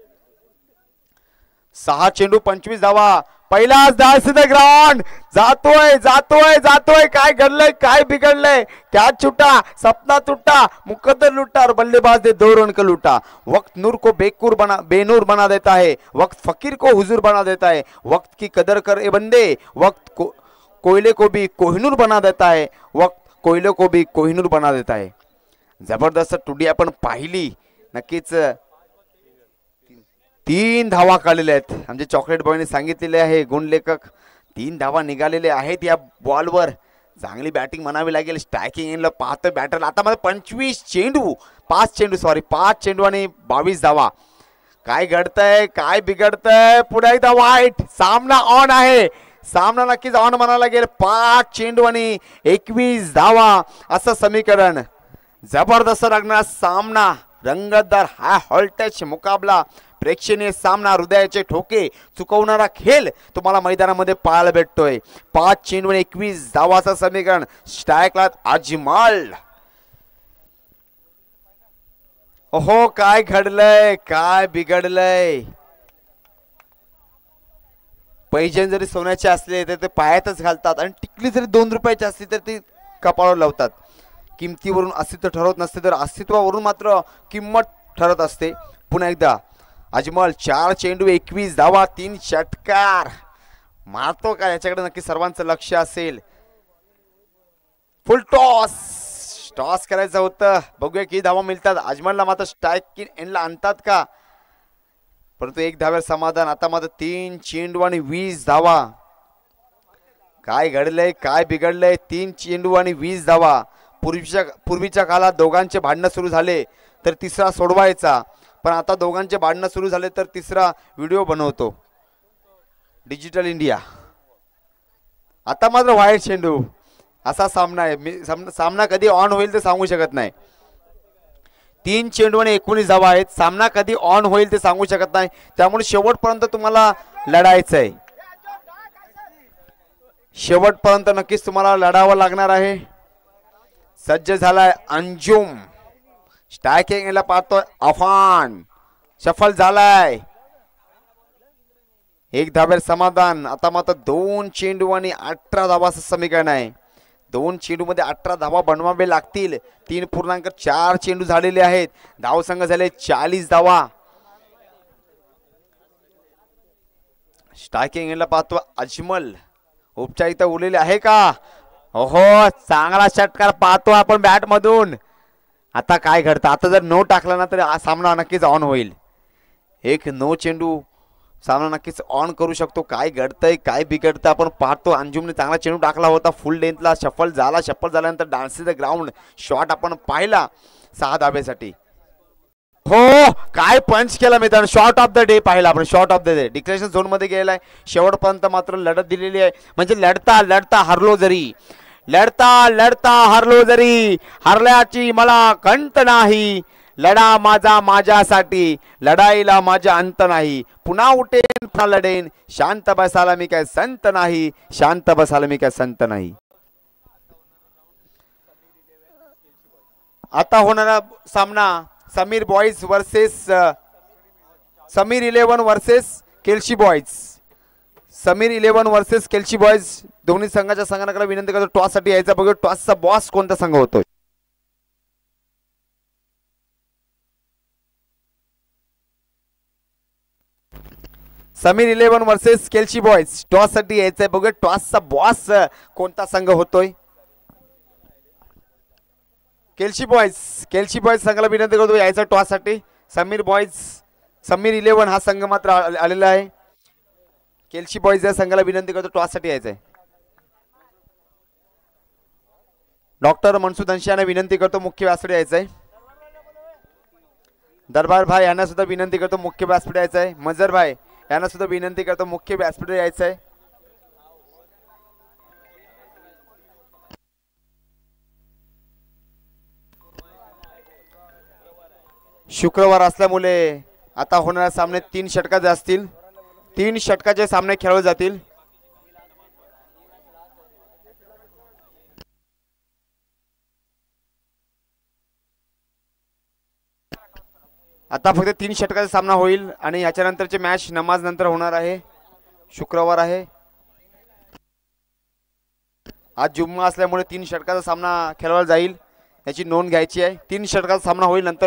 6 चेंडू 25 धावा. पहिलाच डास द ग्राउंड. जातोय काय घडलंय, काय बिघडलंय. कॅच छुटा, सपना टूटा, मुकद्दर लुटा और बल्लेबाज ने 2 रन को लूटा. वक्त नूर को बेनूर बना देता है, वक्त फकीर को हुजूर बना देता है. वक्त की कदर कर ए बंदे, वक्त कोयले को भी कोहिनूर बना देता है, वक्त कोयले को भी कोहिनूर बना देता है. जबरदस्त टुडी आपण पाहिली. नक्कीच 3 धावा काढलेल्या आहेत. आमचे चॉकलेट बॉयने सांगितलेले आहे गुणलेखक. 3 धावा निघालेले आहेत या बॉलवर. चांगली बॅटिंग म्हणावी लागेल. स्ट्रायकिंग एंडला पाहतो बॅटर. आता मध्ये 5 चेंडू आणि 22 धावा. काय घडतंय, काय बिघडतंय. पुढे एकदा वाईट. सामना ऑन आहे. सामना नक्कीच ऑन म्हणायला लागेल. 5 चेंडू आणि 21 धावा असं समीकरण. जबरदस्त लागणार सामना. रंगतदार हा हॉल्टच मुकाबला. प्रेक्षणीय सामना. हृदयाचे ठोके चुकवणारा खेळ तुम्हाला मैदानामध्ये पाहायला भेटतोय. 5 चेंडू 21 धावाचं समीकरण. स्ट्रायकला अजमल. ओहो काय घडलंय, काय बिघडलंय. पैजण जरी सोन्याचे असले तर ते पायातच घालतात आणि टिकली जरी 2 रुपयाची असली तर ती कपाळावर लावतात. किमतीवरून अस्तित्व ठरवत नसते तर अस्तित्वावरून मात्र किंमत ठरत असते. पुन्हा एकदा अजमल. 4 चेंडू 21 धावा, 3 षटकार. मारतो का याच्याकडे नक्की सर्वांचं लक्ष असेल. फुल टॉस करायचं होतं. बघूया किती धावा मिळतात. अजमलला मात्र स्ट्राईक एंडला आणतात का, परंतु 1 धाव्यावर समाधान. आता मात्र 3 चेंडू आणि 20 धावा. काय घडलंय, काय बिघडलंय. 3 चेंडू आणि 20 धावा. पूर्वीच्या काळात दोघांचे भांडणं सुरू झाले तर तिसरा सोडवायचा, पण आता दोघांचे भांडणं सुरू झाले तर तिसरा व्हिडिओ बनवतो. Digital India. आता मात्र वाईट चेंडू. असा सामना आहे. सामना कधी ऑन होईल ते सांगू शकत नाही. 3 चेंडू आणि 19 धावा आहेत. सामना कधी ऑन होईल ते सांगू शकत नाही. त्यामुळे शेवटपर्यंत तुम्हाला लढायचं आहे. शेवटपर्यंत नक्कीच तुम्हाला लढावं लागणार आहे. सज्ज झालाय अंजुम. स्ट्रायकिंगला पाहतोय अफान. सफल झालाय. 1 धाव्यावर समाधान. आता मात्र 2 चेंडू आणि 18 धावाचं समीकरण आहे. 2 चेंडू मध्ये 18 धावा बनवावे लागतील. 3.4 चेंडू झालेले आहेत. धावसंख्या झाले 40 धावा. स्ट्रायकिंगला पाहतो अजमल. उपचारिता उरलेले आहे का. ओहो चांगला षटकार पाहतो आपण बॅट मधून. आता काय घडतं. आता जर नो टाकला ना तर सामना नक्कीच ऑन होईल. 1 नो चेंडू सामना नक्कीच ऑन करू शकतो. काय घडतंय, काय बिघडतं आपण पाहतो. अंजुमने चांगला चेंडू टाकला होता फुल लेंथला. शफल झाल्यानंतर डान्स द ग्राउंड शॉट आपण पाहिला 6 धाब्यासाठी. हो काय पंच केला मित्रांनो. शॉट ऑफ द डे पाहिला आपण. Shot of the day declaration zone मध्ये गेलाय. शेवटपर्यंत मात्र लढत दिलेली आहे. म्हणजे लढता हरलो जरी हरल्याची मला कंत नाही. लढा माझ्यासाठी, लढाईला माझा अंत नाही. पुन्हा उठेन पुन्हा लढेन. शांत बसायला मी काय संत नाही. शांत बसायला मी काय संत नाही. आता होणारा सामना Samir boys versus Samir 11 versus Kelshi boys. Samir 11 versus Kelshi boys. दोन्ही संघाच्या संघाकडे विनंती करतो टॉस साठी यायचा. बघू टॉसचा बॉस कोणता संघ होतोय. Samir 11 versus Kelshi boys. Toss साठी यायचंय. बघू टॉसचा बॉस कोणता संघ होतोय. केल्शी बॉयज संघाला विनंती करतो यायचा टॉस साठी. समीर 11 हा संघ मात्र आलेला आहे. केल्शी बॉयज या संघाला विनंती करतो टॉस साठी यायचंय. डॉक्टर मनसूद अंशी यांना विनंती करतो मुख्य व्यासपीठावर यायचंय. दरबार भाई यांना सुद्धा विनंती करतो मुख्य व्यासपीठ यायचं आहे. मजर भाई यांना सुद्धा विनंती करतो मुख्य व्यासपीठ यायचं आहे. शुक्रवार असल्यामुळे आता होणाऱ्या सामने 3 षटकाचे असतील. 3 षटकाचे सामने खेळले जातील. आता फक्त 3 षटकाचा सामना होईल आणि याच्यानंतरचे मॅच नमाज नंतर होणार आहे. शुक्रवार आहे, आज जुम्मा असल्यामुळे 3 षटकाचा सामना खेळवला जाईल याची नोंद घ्यायची आहे. 3 षटकाचा सामना होईल नंतर